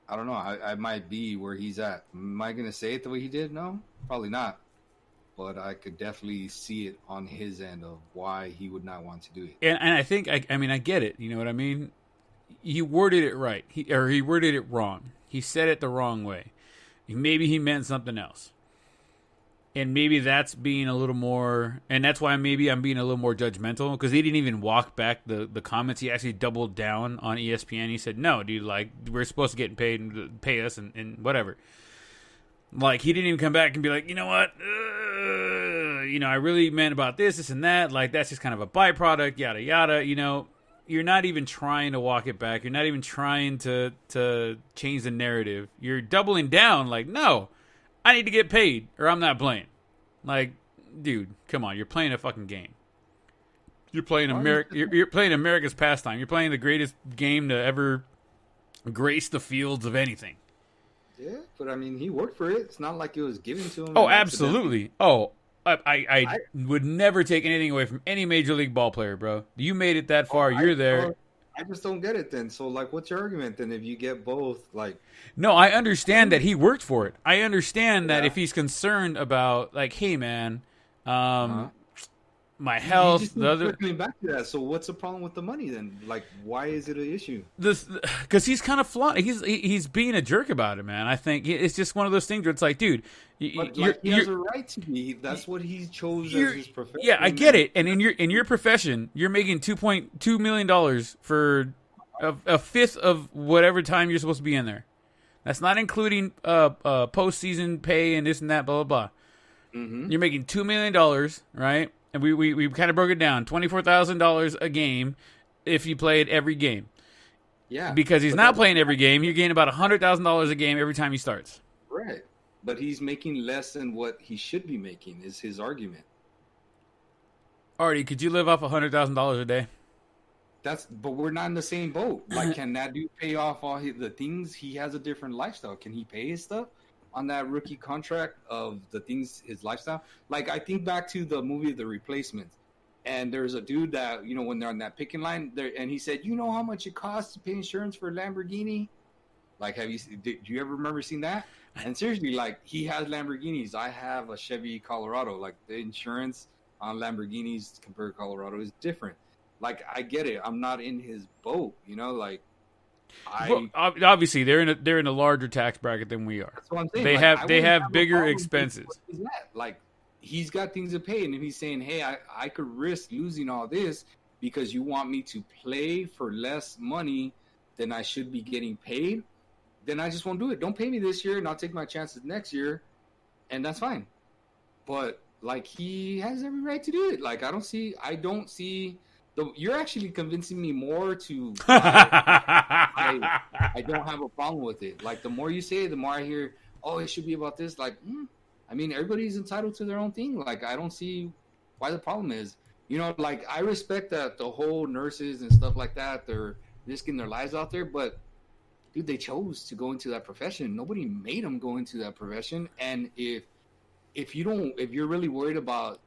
I don't know. I might be where he's at. Am I going to say it the way he did? No, probably not. But I could definitely see it on his end of why he would not want to do it. And I think, I mean, I get it. You know what I mean? He worded it right. He worded it wrong. He said it the wrong way. Maybe he meant something else. And maybe that's being a little more, and that's why maybe I'm being a little more judgmental, because he didn't even walk back the comments. He actually doubled down on ESPN. He said, no, dude, like, we're supposed to get paid and pay us and whatever. Like, he didn't even come back and be like, you know what? I really meant about this and that. Like, that's just kind of a byproduct, yada, yada. You're not even trying to walk it back. You're not even trying to change the narrative. You're doubling down like, no, I need to get paid or I'm not playing. Like, dude, come on. You're playing a fucking game. You're playing You're playing America's pastime. You're playing the greatest game to ever grace the fields of anything. Yeah, but I mean, he worked for it. It's not like it was given to him. Oh, absolutely. Oh, I would never take anything away from any major league ball player, bro. You made it that far. You're there. I just don't get it then. So, like, what's your argument then if you get both? Like, no, I understand that he worked for it. I understand that if he's concerned about, like, hey, man, my health, the other. Coming back to that. So, what's the problem with the money then? Like, why is it an issue? Because he's kind of flaunting. He's being a jerk about it, man. I think it's just one of those things where it's like, dude, he has a right to be. That's what he chose as his profession. Yeah, I get it. And in your profession, you're making $2.2 million for a fifth of whatever time you're supposed to be in there. That's not including postseason pay and this and that, blah blah blah. Mm-hmm. You're making $2 million, right? And we kind of broke it down, $24,000 a game if you played every game. Yeah. Because he's not playing every game. You're getting about $100,000 a game every time he starts. Right. But he's making less than what he should be making is his argument. Artie, could you live off $100,000 a day? But we're not in the same boat. Like, can that dude pay off all the things? He has a different lifestyle. Can he pay his stuff on that rookie contract of the things, his lifestyle? Like, I think back to the movie The Replacements, and there's a dude that, when they're on that picking line there, and he said, you know how much it costs to pay insurance for a Lamborghini? Like, do you ever remember seeing that? And seriously, like, he has Lamborghinis. I have a Chevy Colorado. Like, the insurance on Lamborghinis compared to Colorado is different. Like, I get it. I'm not in his boat, like. Well, obviously, they're in a larger tax bracket than we are. That's what I'm saying. They have bigger expenses. Like, he's got things to pay, and if he's saying, "Hey, I could risk losing all this because you want me to play for less money than I should be getting paid," then I just won't do it. Don't pay me this year, and I'll take my chances next year, and that's fine. But like, he has every right to do it. Like, I don't see. You're actually convincing me more to. I don't have a problem with it. Like, the more you say it, the more I hear, oh, it should be about this. Like, I mean, everybody's entitled to their own thing. Like, I don't see why the problem is. Like, I respect that the whole nurses and stuff like that, they're risking their lives out there. But, dude, they chose to go into that profession. Nobody made them go into that profession. And if you're really worried about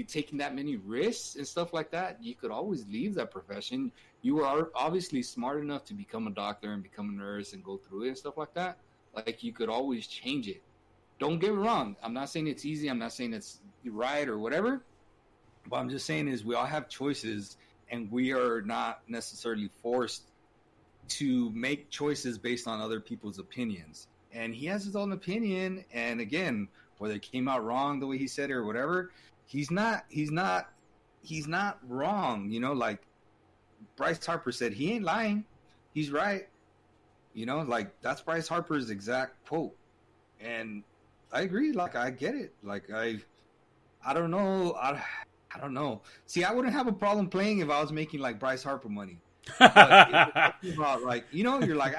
taking that many risks and stuff like that, you could always leave that profession. You are obviously smart enough to become a doctor and become a nurse and go through it and stuff like that. like you could always change it. Don't get me wrong. I'm not saying it's easy. I'm not saying it's right or whatever. What I'm just saying is we all have choices, and we are not necessarily forced to make choices based on other people's opinions. And he has his own opinion. And again, whether it came out wrong the way he said it or whatever, he's not wrong. You know, like Bryce Harper said, he ain't lying. He's right. You know, like that's Bryce Harper's exact quote. And I agree. Like, I get it. Like, I don't know. I don't know. See, I wouldn't have a problem playing if I was making like Bryce Harper money. But about, like, you know, you're like,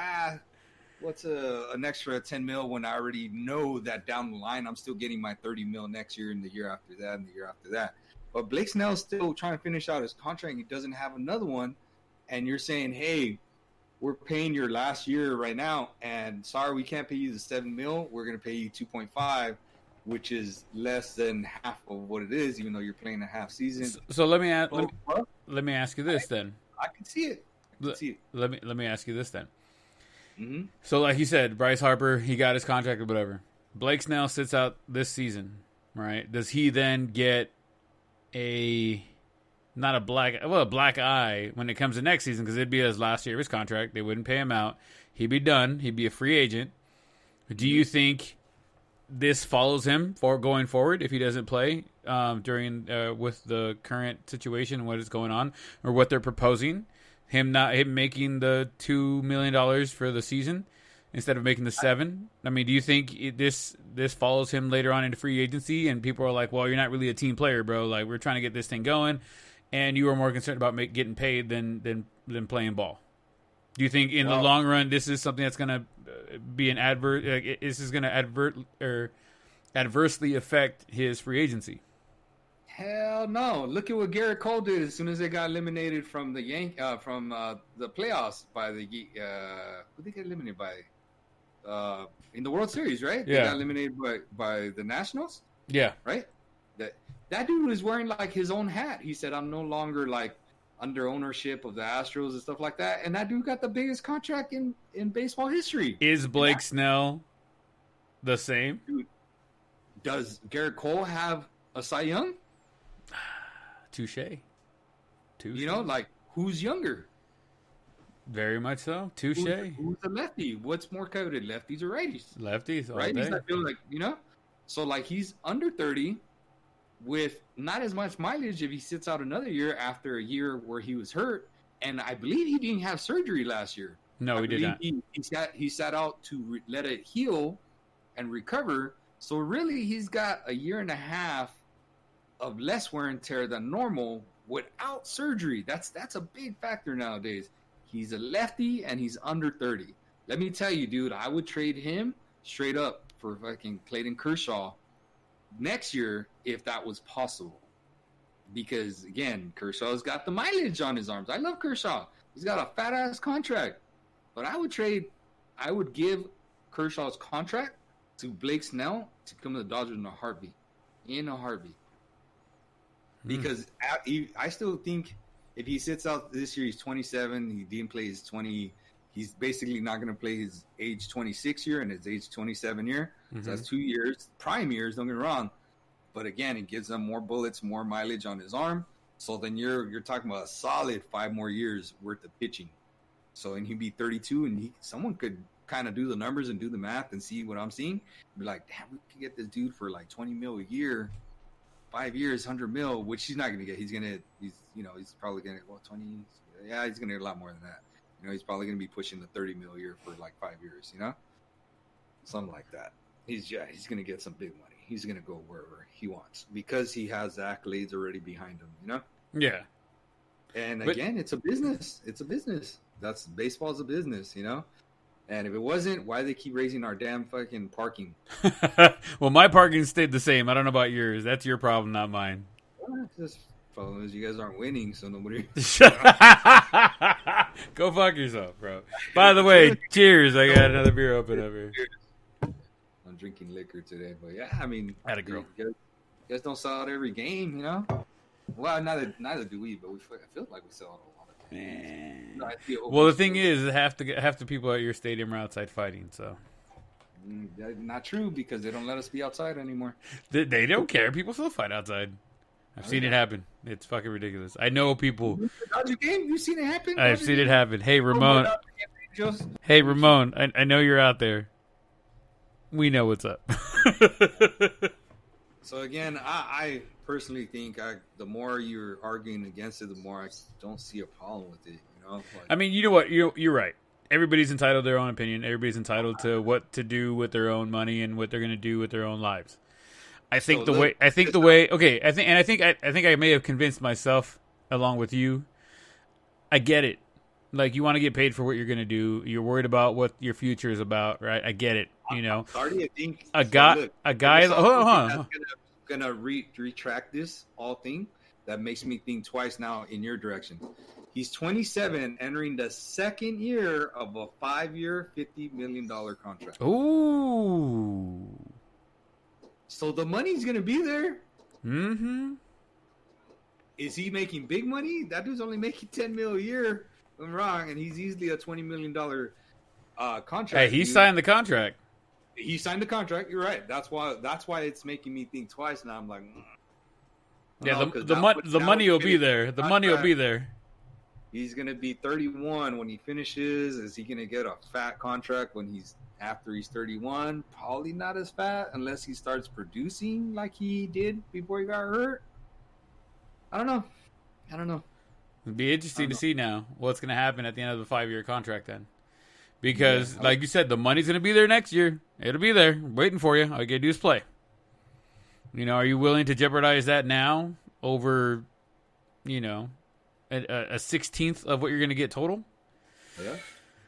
what's an extra 10 mil when I already know that down the line I'm still getting my 30 mil next year and the year after that and the year after that. But Blake Snell's still trying to finish out his contract. And he doesn't have another one. And you're saying, hey, we're paying your last year right now, and sorry, we can't pay you the 7 mil. We're going to pay you 2.5, which is less than half of what it is, even though you're playing a half season. So let me ask you this then. I can see it. Let me ask you this then. Mm-hmm. So like you said, Bryce Harper, he got his contract or whatever. Blake Snell sits out this season, right? Does he then get a black eye when it comes to next season, because it'd be his last year of his contract. They wouldn't pay him out. He'd be done. He'd be a free agent. Do you think this follows him for going forward if he doesn't play during with the current situation, what is going on, or what they're proposing? Him making the $2 million for the season instead of making the 7. I mean, do you think this follows him later on into free agency, and people are like, well, you're not really a team player, bro. Like, we're trying to get this thing going. And you are more concerned about getting paid than playing ball. Do you think in the long run this is something that's going to be an this is going to adversely affect his free agency? Hell no! Look at what Garrett Cole did as soon as they got eliminated from the the playoffs by the who they get eliminated by in the World Series, right? Yeah. They got eliminated by the Nationals. Yeah. Right. That dude was wearing like his own hat. He said, I'm no longer like under ownership of the Astros and stuff like that. And that dude got the biggest contract in baseball history. Is Blake Snell the same? Dude, does Garrett Cole have a Cy Young? Touche. You know, like, who's younger? Very much so. Touche. Who's a lefty? What's more coveted, lefties or righties? Lefties. Righties, I feel like, you know? So, like, he's under 30. With not as much mileage if he sits out another year after a year where he was hurt. And I believe he didn't have surgery last year. No, he did not. He sat out to let it heal and recover. So really, he's got a year and a half of less wear and tear than normal without surgery. That's a big factor nowadays. He's a lefty and he's under 30. Let me tell you, dude, I would trade him straight up for fucking Clayton Kershaw next year if that was possible, because again, Kershaw's got the mileage on his arms. I love Kershaw. He's got a fat ass contract, but I would give Kershaw's contract to Blake Snell to come to the Dodgers in a heartbeat, because I still think if he sits out this year, he's 27. He didn't play his 20. He's basically not going to play his age 26 year and his age 27 year. Mm-hmm. So that's 2 years, prime years, don't get me wrong. But again, it gives him more bullets, more mileage on his arm. So then you're talking about a solid 5 more years worth of pitching. So, and he'd be 32, and someone could kind of do the numbers and do the math and see what I'm seeing. Be like, damn, we could get this dude for like 20 mil a year, 5 years, 100 mil, which he's not going to get. He's probably going to get, 20. Yeah, he's going to get a lot more than that. You know, he's probably going to be pushing the 30 mil a year for like 5 years, you know? Something like that. He's going to get some big money. He's going to go wherever he wants because he has the accolades already behind him, you know? Yeah. And again, it's a business. Baseball's a business, you know? And if it wasn't, why do they keep raising our damn fucking parking? Well, my parking stayed the same. I don't know about yours. That's your problem, not mine. Well, just problem is you guys aren't winning, so nobody. Go fuck yourself, bro. By the way, cheers. I got another beer open over here. I'm drinking liquor today, but yeah, I mean, Atta girl. You guys don't sell out every game, you know? Well, neither do we, but I feel like we sell out a lot of games. Well, the thing is, half the people at your stadium are outside fighting, so. Not true, because they don't let us be outside anymore. They don't care. People still fight outside. I've seen it happen. It's fucking ridiculous. I know people. Dodger game? You seen it happen? I've seen it happen. Hey, Ramon. Hey, Ramon. I know you're out there. We know what's up. So again, I personally think the more you're arguing against it, the more I don't see a problem with it. You know. Like, I mean, you know what? You're right. Everybody's entitled to their own opinion. Everybody's entitled to what to do with their own money and what they're going to do with their own lives. I think I think I may have convinced myself along with you. I get it. Like, you want to get paid for what you're going to do. You're worried about what your future is about, right? I get it. You know, I think a guy. Hold on. Gonna retract this all thing. That makes me think twice now in your direction. He's 27, entering the second year of a 5-year, $50 million contract. Ooh. So the money's gonna be there. Mm-hmm. Is he making big money? That dude's only making $10 million a year. I'm wrong, and he's easily a $20 million contract. Hey, he signed the contract. He signed the contract. You're right. That's why it's making me think twice now. I'm like, yeah, the money will be there. The money will be there. He's gonna be 31 when he finishes. Is he gonna get a fat contract after he's 31? Probably not as fat unless he starts producing like he did before he got hurt. I don't know. It'd be interesting to see now what's going to happen at the end of the 5-year contract then. Because, like you said, the money's going to be there next year. It'll be there, waiting for you. All you got to do is play. You know, are you willing to jeopardize that now over, you know, a 16th of what you're going to get total? Yeah.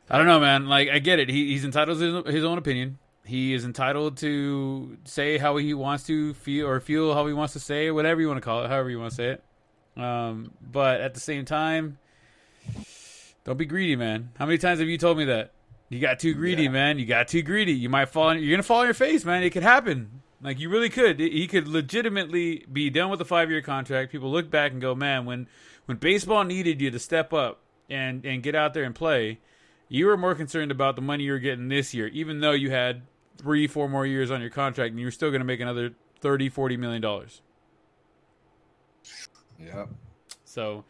I don't know, man. Like, I get it. He's entitled to his own opinion. He is entitled to say how he wants to feel, or feel how he wants to say it, whatever you want to call it, however you want to say it. But at the same time, don't be greedy, man. How many times have you told me that? You got too greedy, man. You got too greedy. You're going to fall on your face, man. It could happen. Like, you really could. He could legitimately be done with the 5-year contract. People look back and go, man, when baseball needed you to step up and get out there and play, you were more concerned about the money you were getting this year, even though you had 3-4 more years on your contract and you were still going to make another $30-40 million. Yeah. So,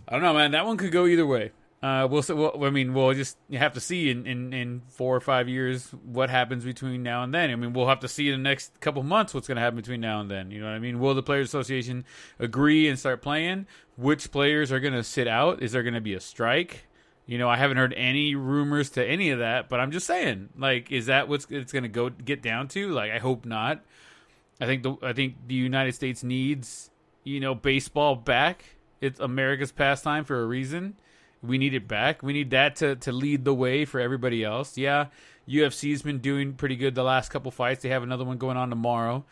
I don't know, man. That one could go either way. We'll just have to see in 4 or 5 years what happens between now and then. I mean, we'll have to see in the next couple months what's going to happen between now and then. You know what I mean? Will the Players Association agree and start playing? Which players are going to sit out? Is there going to be a strike? You know, I haven't heard any rumors to any of that, but I'm just saying, like, is that what it's going to get down to? Like, I hope not. I think the United States needs, you know, baseball back. It's America's pastime for a reason. We need it back. We need that to lead the way for everybody else. Yeah, UFC's been doing pretty good the last couple fights. They have another one going on tomorrow.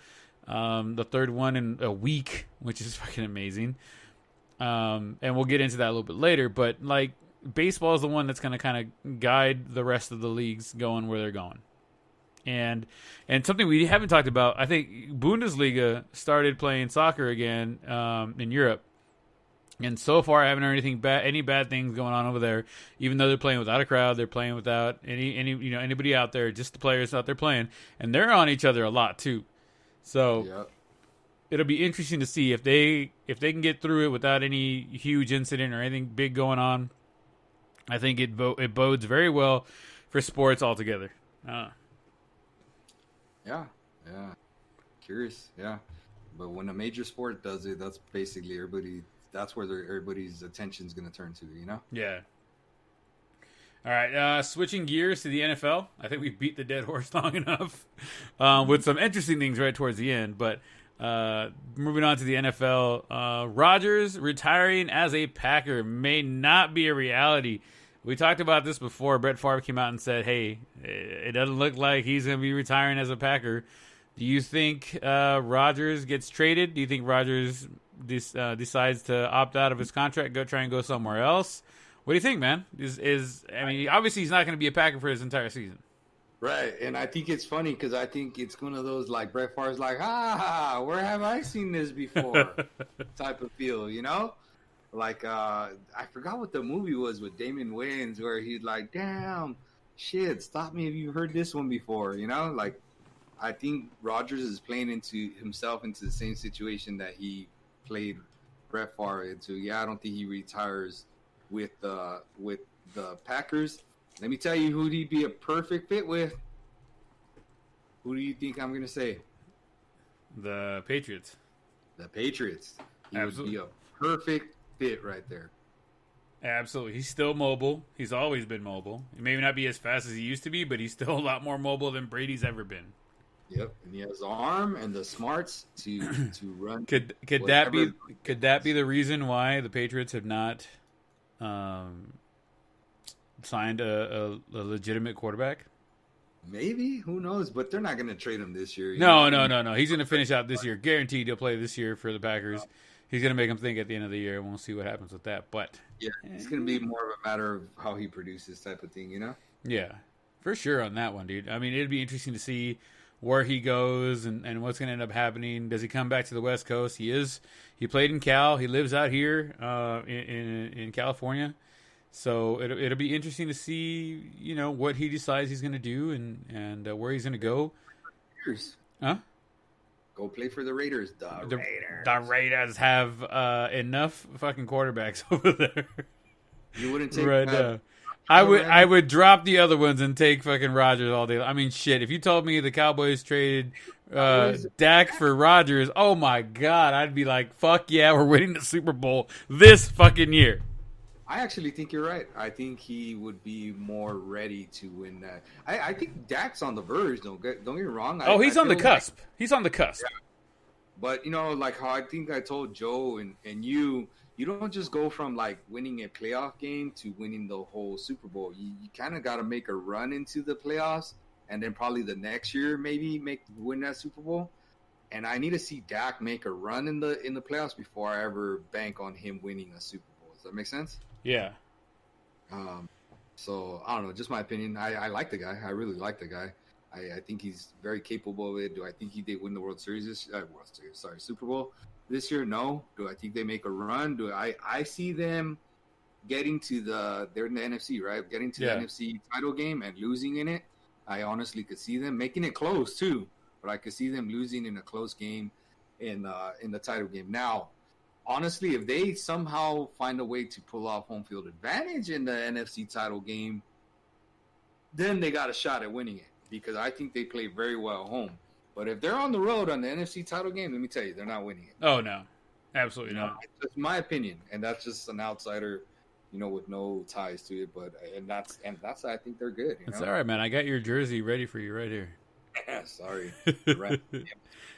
The third one in a week, which is fucking amazing. And we'll get into that a little bit later. But, like, baseball is the one that's going to kind of guide the rest of the leagues going where they're going. And something we haven't talked about, I think Bundesliga started playing soccer again in Europe. And so far, I haven't heard any bad things going on over there. Even though they're playing without a crowd, they're playing without anybody out there, just the players out there playing, and they're on each other a lot too. So it'll be interesting to see if they can get through it without any huge incident or anything big going on. I think it bodes very well for sports altogether. Yeah. Curious, yeah. But when a major sport does it, that's basically everybody. That's where everybody's attention is going to turn to, you know? Yeah. All right, switching gears to the NFL. I think we've beat the dead horse long enough with some interesting things right towards the end. But moving on to the NFL, Rodgers retiring as a Packer may not be a reality. We talked about this before. Brett Favre came out and said, hey, it doesn't look like he's going to be retiring as a Packer. Do you think Rodgers gets traded? Do you think Rodgers decides to opt out of his contract, try and go somewhere else? What do you think, man? Obviously he's not going to be a Packer for his entire season. Right, and I think it's funny because I think it's one of those, like, Brett Favre's like, where have I seen this before type of feel, you know? Like, I forgot what the movie was with Damon Wayans where he's like, damn, shit, stop me if you've heard this one before. Like I think Rodgers is playing into himself into the same situation that he played Brett Favre into. Yeah, I don't think he retires with the Packers. Let me tell you who he'd be a perfect fit with. Who do you think I'm going to say? The Patriots. The Patriots. He Absolutely. would be a perfect fit right there. Absolutely. He's still mobile. He's always been mobile. He may not be as fast as he used to be, but he's still a lot more mobile than Brady's ever been. Yep, and he has the arm and the smarts to run. Could that be the reason why the Patriots have not signed a legitimate quarterback? Maybe, who knows? But they're not going to trade him this year. No. He's going to finish out this year. Guaranteed he'll play this year for the Packers. He's going to make them think at the end of the year, and we'll see what happens with that. But yeah, it's going to be more of a matter of how he produces type of thing, Yeah, for sure on that one, dude. I mean, it'd be interesting to see where he goes and what's going to end up happening. Does he come back to the West Coast? He played in Cal. He lives out here in California. So it'll be interesting to see, what he decides he's going to do and where he's going to go. Raiders. Huh? Go play for the Raiders. The Raiders. The Raiders have enough fucking quarterbacks over there. You wouldn't take right now. I would drop the other ones and take fucking Rodgers all day. I mean, shit. If you told me the Cowboys traded Dak for Rodgers, oh my god, I'd be like, fuck yeah, we're winning the Super Bowl this fucking year. I actually think you're right. I think he would be more ready to win that. I think Dak's on the verge. Don't get me wrong. He's on the cusp. He's on the cusp. Yeah. But like how I think I told Joe and you don't just go from like winning a playoff game to winning the whole Super Bowl. You kind of got to make a run into the playoffs, and then probably the next year maybe win that Super Bowl. And I need to see Dak make a run in the playoffs before I ever bank on him winning a Super Bowl. Does that make sense? Yeah. So I don't know, just my opinion. I like the guy. I really like the guy. I think he's very capable of it. Do I think he did win the Super Bowl this year? No. Do I think they make a run? I see them getting to they're in the NFC, right? Getting to the NFC title game and losing in it. I honestly could see them making it close too, but I could see them losing in a close game in the title game. Now, honestly, if they somehow find a way to pull off home field advantage in the NFC title game, then they got a shot at winning it because I think they play very well at home. But if they're on the road on the NFC title game, let me tell you, they're not winning it. Oh, no. Absolutely not. That's my opinion, and that's just an outsider, with no ties to it. But that's I think they're good. It's all right, man. I got your jersey ready for you right here. Sorry.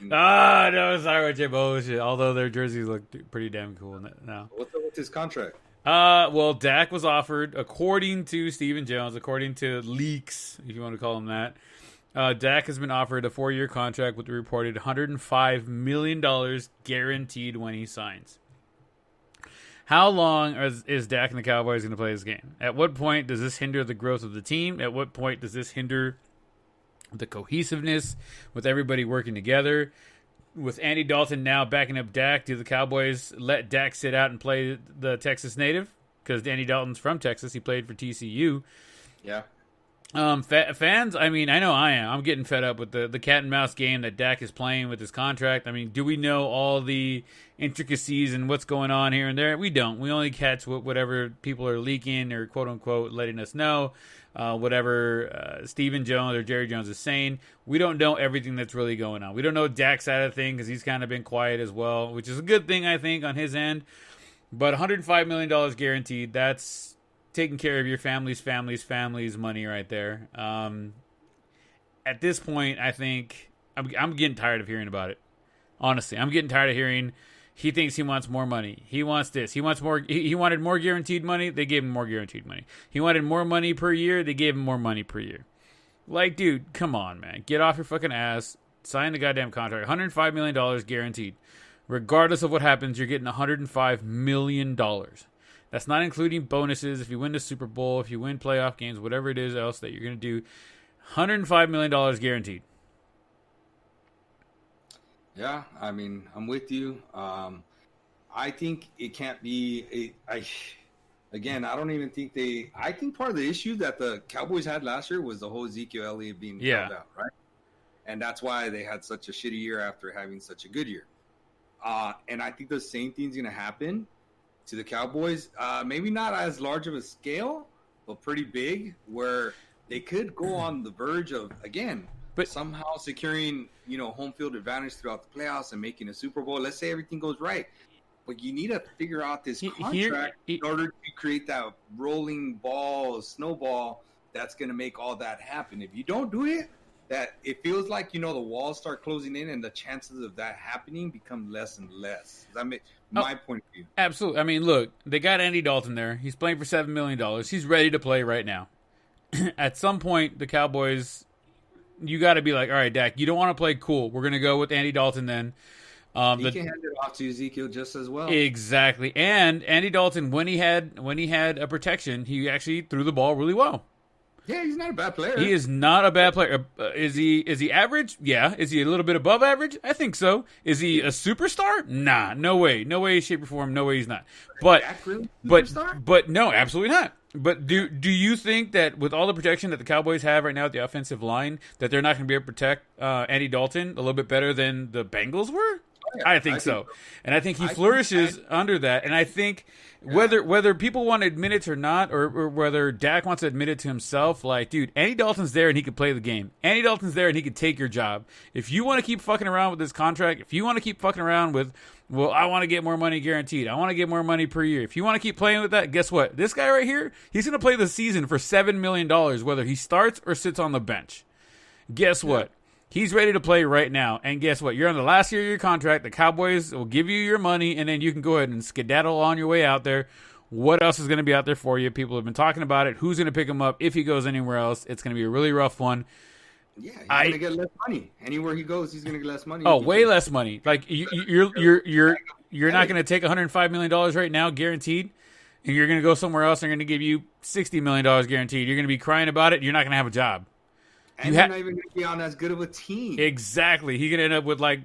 No, sorry with your bullshit. Although their jerseys look pretty damn cool now. What's up with his contract? Well, Dak was offered, according to Stephen Jones, according to leaks, if you want to call them that, Dak has been offered a 4-year contract with the reported $105 million guaranteed when he signs. How long is Dak and the Cowboys going to play this game? At what point does this hinder the growth of the team? At what point does this hinder the cohesiveness with everybody working together? With Andy Dalton now backing up Dak, do the Cowboys let Dak sit out and play the Texas native? Because Andy Dalton's from Texas. He played for TCU. Yeah. Fans, I mean, I know I am. I'm getting fed up with the cat and mouse game that Dak is playing with his contract. I mean, do we know all the intricacies and what's going on here and there? We don't. We only catch whatever people are leaking or quote-unquote letting us know. Whatever Stephen Jones or Jerry Jones is saying. We don't know everything that's really going on. We don't know Dak's side of the thing because he's kind of been quiet as well, which is a good thing, I think, on his end. But $105 million guaranteed, that's taking care of your family's money right there. At this point, I think I'm getting tired of hearing about it. Honestly, I'm getting tired of hearing he thinks he wants more money. He wants this. He wants more. He wanted more guaranteed money. They gave him more guaranteed money. He wanted more money per year. They gave him more money per year. Like, dude, come on, man. Get off your fucking ass. Sign the goddamn contract. $105 million guaranteed. Regardless of what happens, you're getting $105 million. That's not including bonuses. If you win the Super Bowl, if you win playoff games, whatever it is else that you're going to do, $105 million guaranteed. Yeah, I mean, I'm with you. I think it can't be. Again, I don't even think I think part of the issue that the Cowboys had last year was the whole Ezekiel Elliott being held out, right? And that's why they had such a shitty year after having such a good year. And I think the same thing's going to happen to the Cowboys. Maybe not as large of a scale, but pretty big, where they could go on the verge of, again, but somehow securing, home field advantage throughout the playoffs and making a Super Bowl. Let's say everything goes right. But you need to figure out this contract in order to create that rolling ball, snowball that's going to make all that happen. If you don't do it, that it feels like, the walls start closing in and the chances of that happening become less and less. Does that make my point of view? Absolutely. I mean, look, they got Andy Dalton there. He's playing for $7 million. He's ready to play right now. At some point, the Cowboys, you got to be like, all right, Dak, you don't want to play cool. We're going to go with Andy Dalton then. He can hand it off to Ezekiel just as well. Exactly. And Andy Dalton, when he had a protection, he actually threw the ball really well. Yeah, he's not a bad player. He is not a bad player. Is he average? Yeah. Is he a little bit above average? I think so. Is he a superstar? Nah, no way. No way, shape, or form. No way he's not. But no, absolutely not. But do you think that with all the protection that the Cowboys have right now at the offensive line, that they're not going to be able to protect Andy Dalton a little bit better than the Bengals were? I think so. And I think he flourishes under that. And I think whether people want to admit it or not, or whether Dak wants to admit it to himself, like, dude, Andy Dalton's there and he can play the game. Andy Dalton's there and he can take your job. If you want to keep fucking around with this contract, if you want to keep fucking around with, well, I want to get more money guaranteed, I want to get more money per year. If you want to keep playing with that, guess what? This guy right here, he's going to play the season for $7 million, whether he starts or sits on the bench. Guess what? He's ready to play right now. And guess what? You're on the last year of your contract. The Cowboys will give you your money, and then you can go ahead and skedaddle on your way out there. What else is going to be out there for you? People have been talking about it. Who's going to pick him up if he goes anywhere else? It's going to be a really rough one. Yeah, he's going to get less money. Anywhere he goes, he's going to get less money. Oh, way less money. Like you're not going to take $105 million right now, guaranteed, and you're going to go somewhere else and they're going to give you $60 million guaranteed. You're going to be crying about it. You're not going to have a job. And you're not even going to be on as good of a team. Exactly. He's going to end up with, like,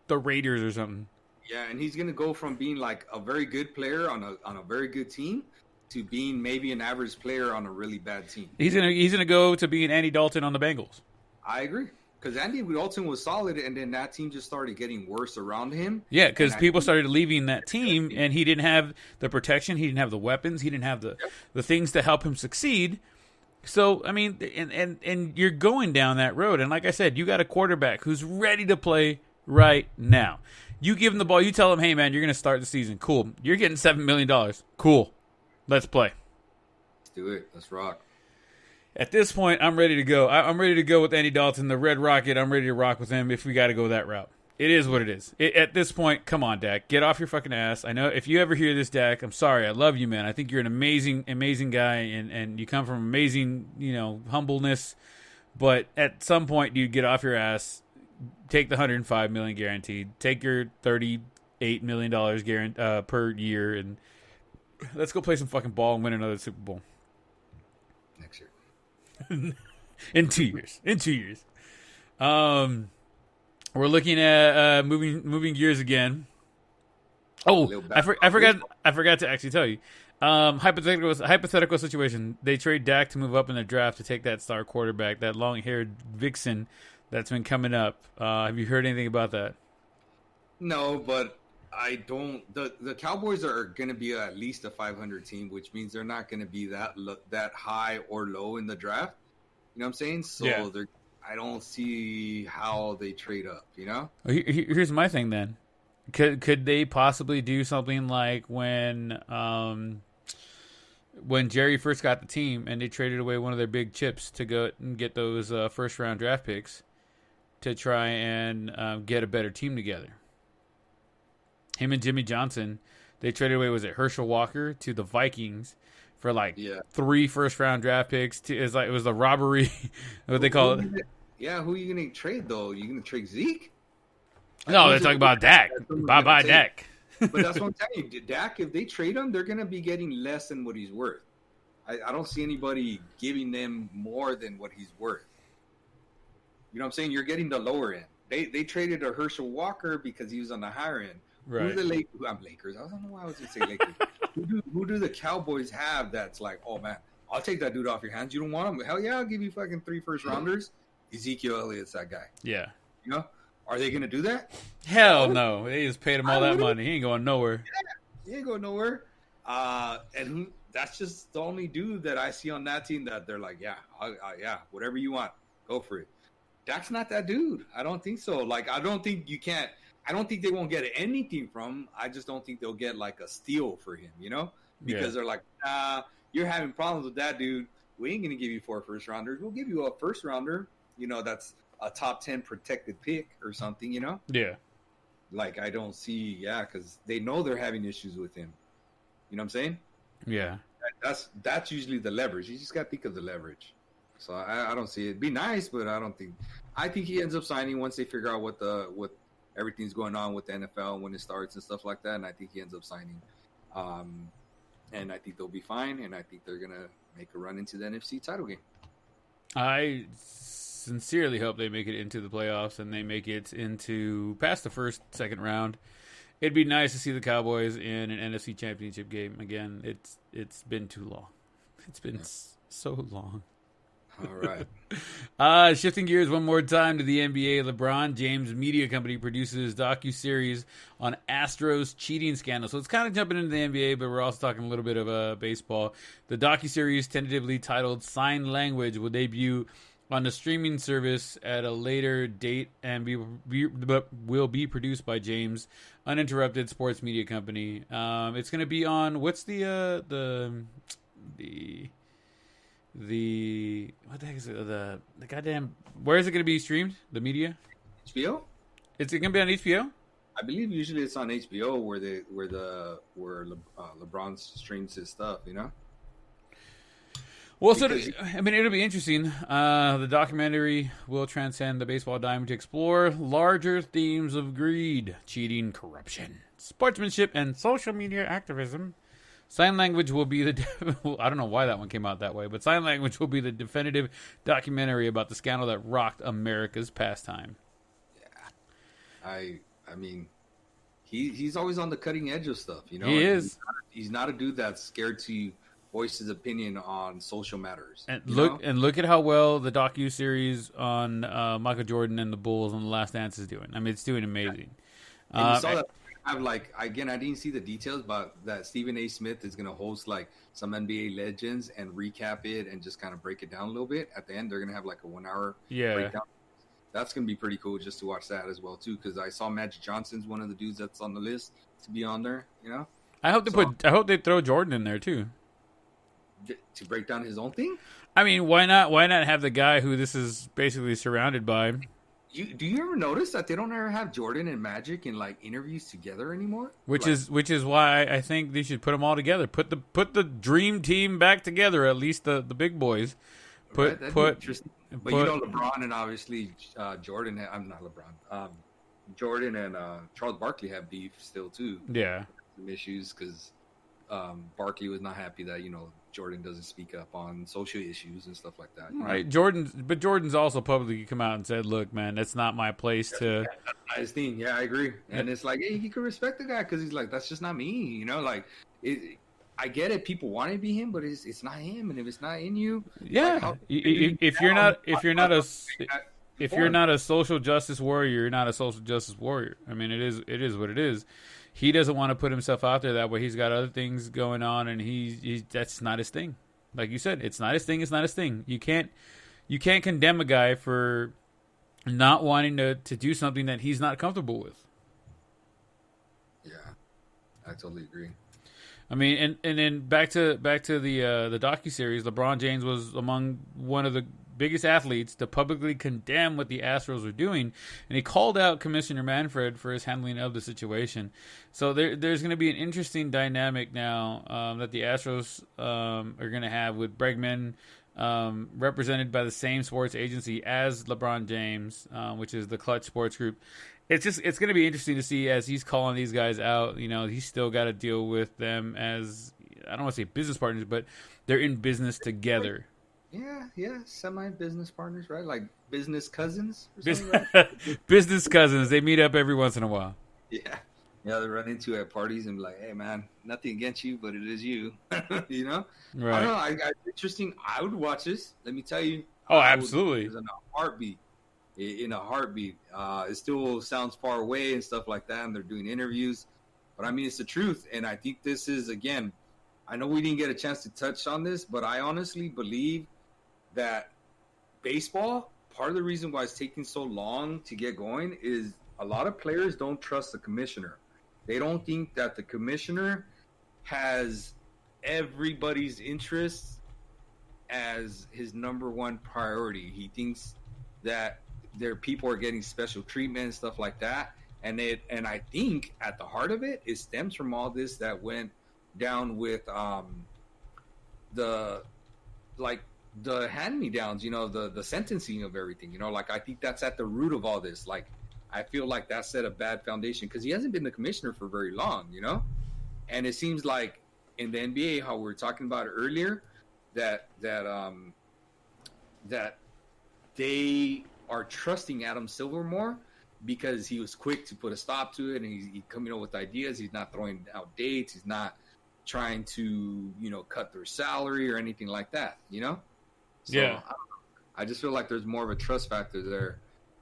the Raiders or something. Yeah, and he's going to go from being, like, a very good player on a very good team to being maybe an average player on a really bad team. He's gonna go to being Andy Dalton on the Bengals. I agree. Because Andy Dalton was solid, and then that team just started getting worse around him. Yeah, because people started leaving that team, and he didn't have the protection. He didn't have the weapons. He didn't have the things to help him succeed. So, I mean, and you're going down that road. And like I said, you got a quarterback who's ready to play right now. You give him the ball. You tell him, hey, man, you're going to start the season. Cool. You're getting $7 million. Cool. Let's play. Let's do it. Let's rock. At this point, I'm ready to go. I'm ready to go with Andy Dalton, the Red Rocket. I'm ready to rock with him if we got to go that route. It is what it is. At this point, come on, Dak. Get off your fucking ass. I know if you ever hear this, Dak, I'm sorry. I love you, man. I think you're an amazing, amazing guy, and you come from amazing, humbleness. But at some point, dude, get off your ass. Take the $105 million guaranteed. Take your $38 million per year, and let's go play some fucking ball and win another Super Bowl. Next year. In 2 years. In 2 years. We're looking at moving gears again. Oh, I forgot to actually tell you. Hypothetical situation. They trade Dak to move up in the draft to take that star quarterback, that long-haired vixen that's been coming up. Have you heard anything about that? No, but I don't. The Cowboys are going to be at least a 500 team, which means they're not going to be that high or low in the draft. You know what I'm saying? So yeah. I don't see how they trade up, Here's my thing then. Could they possibly do something like when Jerry first got the team and they traded away one of their big chips to go and get those first-round draft picks to try and get a better team together? Him and Jimmy Johnson, they traded away, was it Herschel Walker to the Vikings for 3 first-round draft picks. It was the robbery, what they call it. Yeah, who are you going to trade, though? Are you going to trade Zeke? No, they're talking about Dak. Bye-bye, Dak. But that's what I'm telling you. Dak, if they trade him, they're going to be getting less than what he's worth. I don't see anybody giving them more than what he's worth. You know what I'm saying? You're getting the lower end. They traded a Herschel Walker because he was on the higher end. Right. Who's the Lakers? I'm Lakers. I don't know why I was going to say Lakers. Who do the Cowboys have that's like, oh man, I'll take that dude off your hands. You don't want him? Hell yeah, I'll give you fucking 3 first rounders. Ezekiel Elliott's that guy. Yeah. You know, are they gonna do that? Hell no. They just paid him all that money. He ain't going nowhere. Yeah, he ain't going nowhere. That's just the only dude that I see on that team that they're like, yeah, yeah, whatever you want, go for it. Dak's not that dude. I don't think so. Like, I don't think they won't get anything from him. I just don't think they'll get like a steal for him, you know? Because they're like, you're having problems with that dude. We ain't going to give you 4 first rounders. We'll give you a first rounder, you know, that's a top 10 protected pick or something, you know? Yeah. Like, I don't see, because they know they're having issues with him. You know what I'm saying? Yeah. That's usually the leverage. You just got to think of the leverage. So I don't see it. It'd be nice, but I think he ends up signing once they figure out what everything's going on with the NFL when it starts and stuff like that. And I think he ends up signing. And I think they'll be fine. And I think they're going to make a run into the NFC title game. I sincerely hope they make it into the playoffs and they make it into past the second round. It'd be nice to see the Cowboys in an NFC Championship game again. It's been too long. It's been so long. All right. Shifting gears one more time to the NBA, LeBron James Media Company produces docuseries on Astros cheating scandal. So it's kind of jumping into the NBA, but we're also talking a little bit of baseball. The docuseries, tentatively titled Sign Language, will debut on the streaming service at a later date and will be produced by James Uninterrupted Sports Media Company. It's going to be on what's the what the heck is it? The goddamn, where is it going to be streamed? The media? HBO? Is it going to be on HBO? I believe usually it's on HBO where LeBron streams his stuff, you know? Well, it'll be interesting. The documentary will transcend the baseball diamond to explore larger themes of greed, cheating, corruption, sportsmanship, and social media activism. Sign Language will be I don't know why that one came out that way, but Sign Language will be the definitive documentary about the scandal that rocked America's pastime. Yeah. I mean, he's always on the cutting edge of stuff, you know? He is. He's not a dude that's scared to voice his opinion on social matters. And look at how well the docu-series on Michael Jordan and the Bulls on The Last Dance is doing. I mean, it's doing amazing. And you saw that. I didn't see the details, but that Stephen A. Smith is going to host like some NBA legends and recap it and just kind of break it down a little bit. At the end, they're going to have like a 1 hour breakdown. That's going to be pretty cool just to watch that as well too, because I saw Magic Johnson's one of the dudes that's on the list to be on there. You know, I hope they throw Jordan in there too to break down his own thing. I mean, why not? Why not have the guy who this is basically surrounded by? Do you ever notice that they don't ever have Jordan and Magic in like interviews together anymore? Which is why I think they should put them all together. Put the dream team back together. At least the big boys. But you know, LeBron and obviously Jordan. I'm not LeBron. Jordan and Charles Barkley have beef still too. Yeah, some issues because Barkley was not happy that Jordan doesn't speak up on social issues and stuff like that. Right. Jordan's also publicly come out and said, look, man, that's not my place to... That's not his thing. Yeah, I agree. And it's like, hey, you can respect the guy because he's like, that's just not me, Like, I get it. People want to be him, but it's not him. And if it's not in you... Yeah. If you're not a social justice warrior, you're not a social justice warrior. I mean, it is what it is. He doesn't want to put himself out there that way. He's got other things going on, and that's not his thing. Like you said, it's not his thing. It's not his thing. You can't condemn a guy for not wanting to do something that he's not comfortable with. Yeah, I totally agree. I mean, and then back to the docuseries, LeBron James was among one of the biggest athletes to publicly condemn what the Astros were doing, and he called out Commissioner Manfred for his handling of the situation. So there's going to be an interesting dynamic now that the Astros are going to have with Bregman represented by the same sports agency as LeBron James, which is the Clutch Sports Group. It's going to be interesting to see as he's calling these guys out. He's still got to deal with them as, I don't want to say business partners, but they're in business together. Yeah, semi-business partners, right? Like business cousins or something, right? Business cousins. They meet up every once in a while. Yeah. Yeah, they run into at parties and be like, "Hey, man, nothing against you, but it is you." You know, I Right. don't know. Interesting. I would watch this. Let me tell you, Oh, I would watch absolutely. this in a heartbeat. In a heartbeat. It still sounds far away and stuff like that, and they're doing interviews, but I mean, it's the truth. And I think this is, again, I know we didn't get a chance to touch on this, but I honestly believe that baseball, part of the reason why it's taking so long to get going is a lot of players don't trust the commissioner. They don't think that the commissioner has everybody's interests as his number one priority. He thinks that their people are getting special treatment and stuff like that. And I think at the heart of it stems from all this that went down with the like the hand me downs, the sentencing of everything. Like I think that's at the root of all this. Like I feel like that set a bad foundation because he hasn't been the commissioner for very long. And it seems like in the NBA, how we were talking about earlier, that they are trusting Adam Silver more because he was quick to put a stop to it, and he's coming up with ideas. He's not throwing out dates. He's not trying to cut their salary or anything like that. So Yeah. I just feel like there's more of a trust factor there.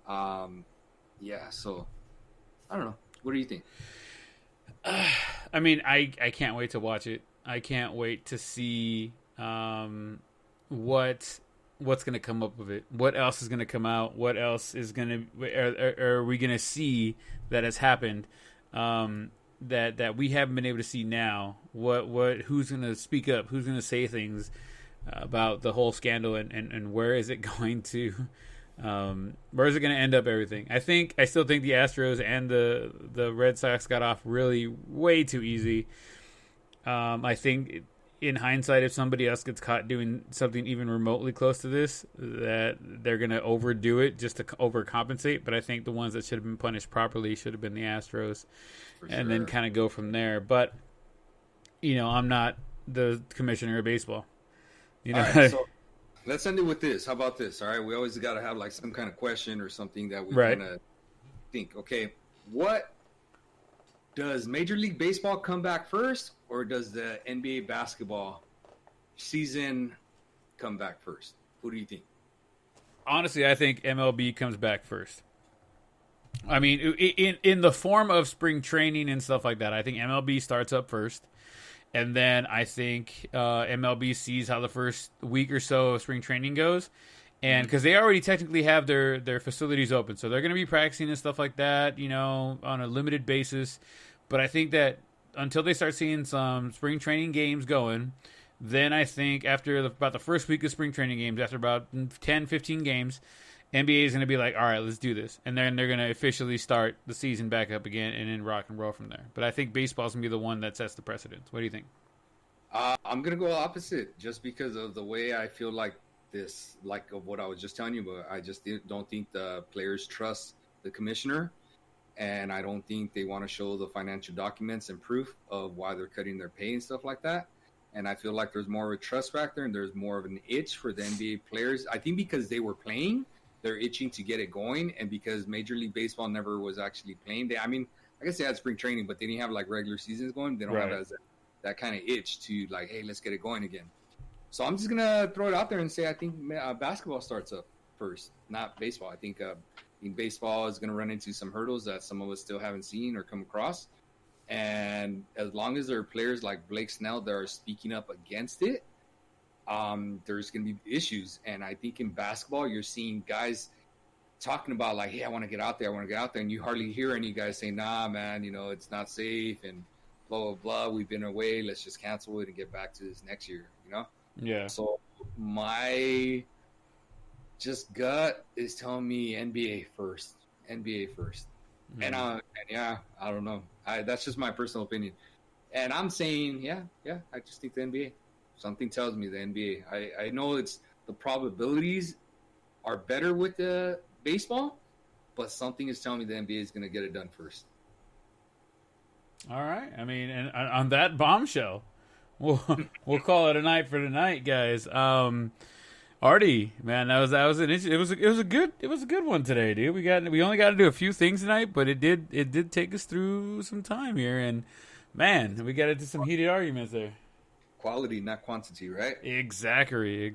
Yeah. So I don't know. What do you think? I mean, I can't wait to watch it. I can't wait to see what's going to come up of it. What else is going to come out? What else is going to are we going to see that has happened that we haven't been able to see now? Who's going to speak up? Who's going to say things about the whole scandal and where is it going to where is it going to end up everything? I still think the Astros and the Red Sox got off really way too easy. I think in hindsight, if somebody else gets caught doing something even remotely close to this, that they're going to overdo it just to overcompensate. But I think the ones that should have been punished properly should have been the Astros, and then kind of go from there. But I'm not the commissioner of baseball. All right, so let's end it with this. How about this? All right, we always got to have like some kind of question or something that we kind of think. Okay, what does Major League Baseball come back first, or does the NBA basketball season come back first? Who do you think? Honestly, I think MLB comes back first. I mean, in the form of spring training and stuff like that, I think MLB starts up first. And then I think MLB sees how the first week or so of spring training goes. And because they already technically have their facilities open. So they're going to be practicing and stuff like that, on a limited basis. But I think that until they start seeing some spring training games going, then I think after about the first week of spring training games, after about 10, 15 games, NBA is going to be like, all right, let's do this. And then they're going to officially start the season back up again and then rock and roll from there. But I think baseball's going to be the one that sets the precedence. What do you think? I'm going to go opposite just because of the way I feel like this, like of what I was just telling you, but I just don't think the players trust the commissioner. And I don't think they want to show the financial documents and proof of why they're cutting their pay and stuff like that. And I feel like there's more of a trust factor and there's more of an itch for the NBA players. I think because they were playing, they're itching to get it going, and because Major League Baseball never was actually playing, I guess they had spring training, but they didn't have like regular seasons going. They don't have that kind of itch to like, hey, let's get it going again. So I'm just gonna throw it out there and say I think basketball starts up first, not baseball. I think baseball is gonna run into some hurdles that some of us still haven't seen or come across, and as long as there are players like Blake Snell that are speaking up against it, there's going to be issues. And I think in basketball, you're seeing guys talking about like, hey, I want to get out there. And you hardly hear any guys say, nah, man, it's not safe and blah, blah, blah. We've been away. Let's just cancel it and get back to this next year, Yeah. So my just gut is telling me NBA first. Mm-hmm. And I don't know. That's just my personal opinion. And I'm saying, I just think the NBA. Something tells me the NBA. I know it's the probabilities are better with the baseball, but something is telling me the NBA is going to get it done first. All right. I mean, and on that bombshell, we'll call it a night for tonight, guys. Artie, man, it was a good one today, dude. We only got to do a few things tonight, but it did take us through some time here, and man, we got into some heated arguments there. Quality, not quantity, right? Exactly.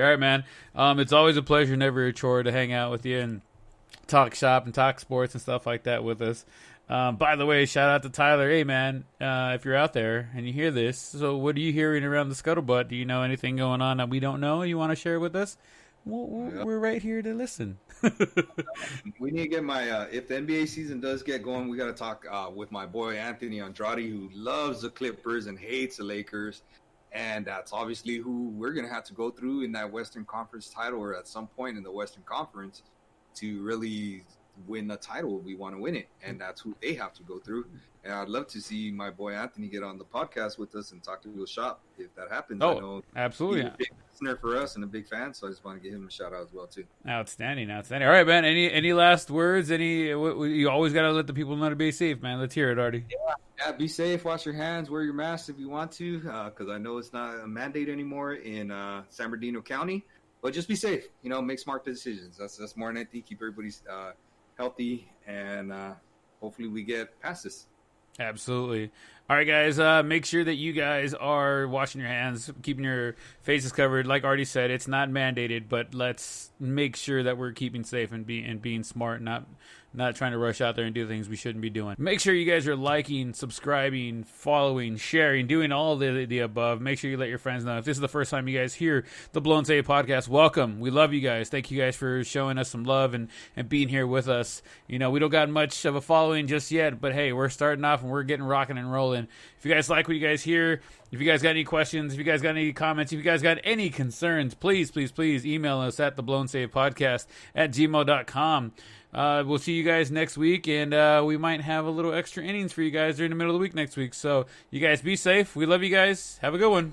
All right, man. It's always a pleasure, never a chore, to hang out with you and talk shop and talk sports and stuff like that with us. By the way, shout out to Tyler. Hey, man, if you're out there and you hear this, so what are you hearing around the scuttlebutt? Do you know anything going on that we don't know and you want to share with us? We're right here to listen. We need to get if the NBA season does get going, we got to talk with my boy Anthony Andrade, who loves the Clippers and hates the Lakers. And that's obviously who we're going to have to go through in that Western Conference title, or at some point in the Western Conference, to really win the title. We want to win it, and that's who they have to go through. And I'd love to see my boy Anthony get on the podcast with us and talk to a shop if that happens. Oh, I know absolutely. He's a big listener for us and a big fan, so I just want to give him a shout out as well too. Outstanding. All right, man. Any last words? You always got to let the people know to be safe, man. Let's hear it, Artie. Yeah, be safe. Wash your hands. Wear your mask if you want to, because I know it's not a mandate anymore in San Bernardino County. But just be safe. Make smart decisions. That's more than anything. Keep everybody healthy, and hopefully we get past this. Absolutely. All right, guys, make sure that you guys are washing your hands, keeping your faces covered. Like Artie said, it's not mandated, but let's make sure that we're keeping safe and being smart, not trying to rush out there and do things we shouldn't be doing. Make sure you guys are liking, subscribing, following, sharing, doing all the above. Make sure you let your friends know. If this is the first time you guys hear the Blown Save podcast, welcome. We love you guys. Thank you guys for showing us some love and being here with us. We don't got much of a following just yet, but hey, we're starting off and we're getting rocking and rolling. If you guys like what you guys hear, if you guys got any questions, if you guys got any comments, if you guys got any concerns, please email us at TheBlownSavePodcast@gmail.com. We'll see you guys next week, and we might have a little extra innings for you guys during the middle of the week next week. So you guys be safe. We love you guys. Have a good one.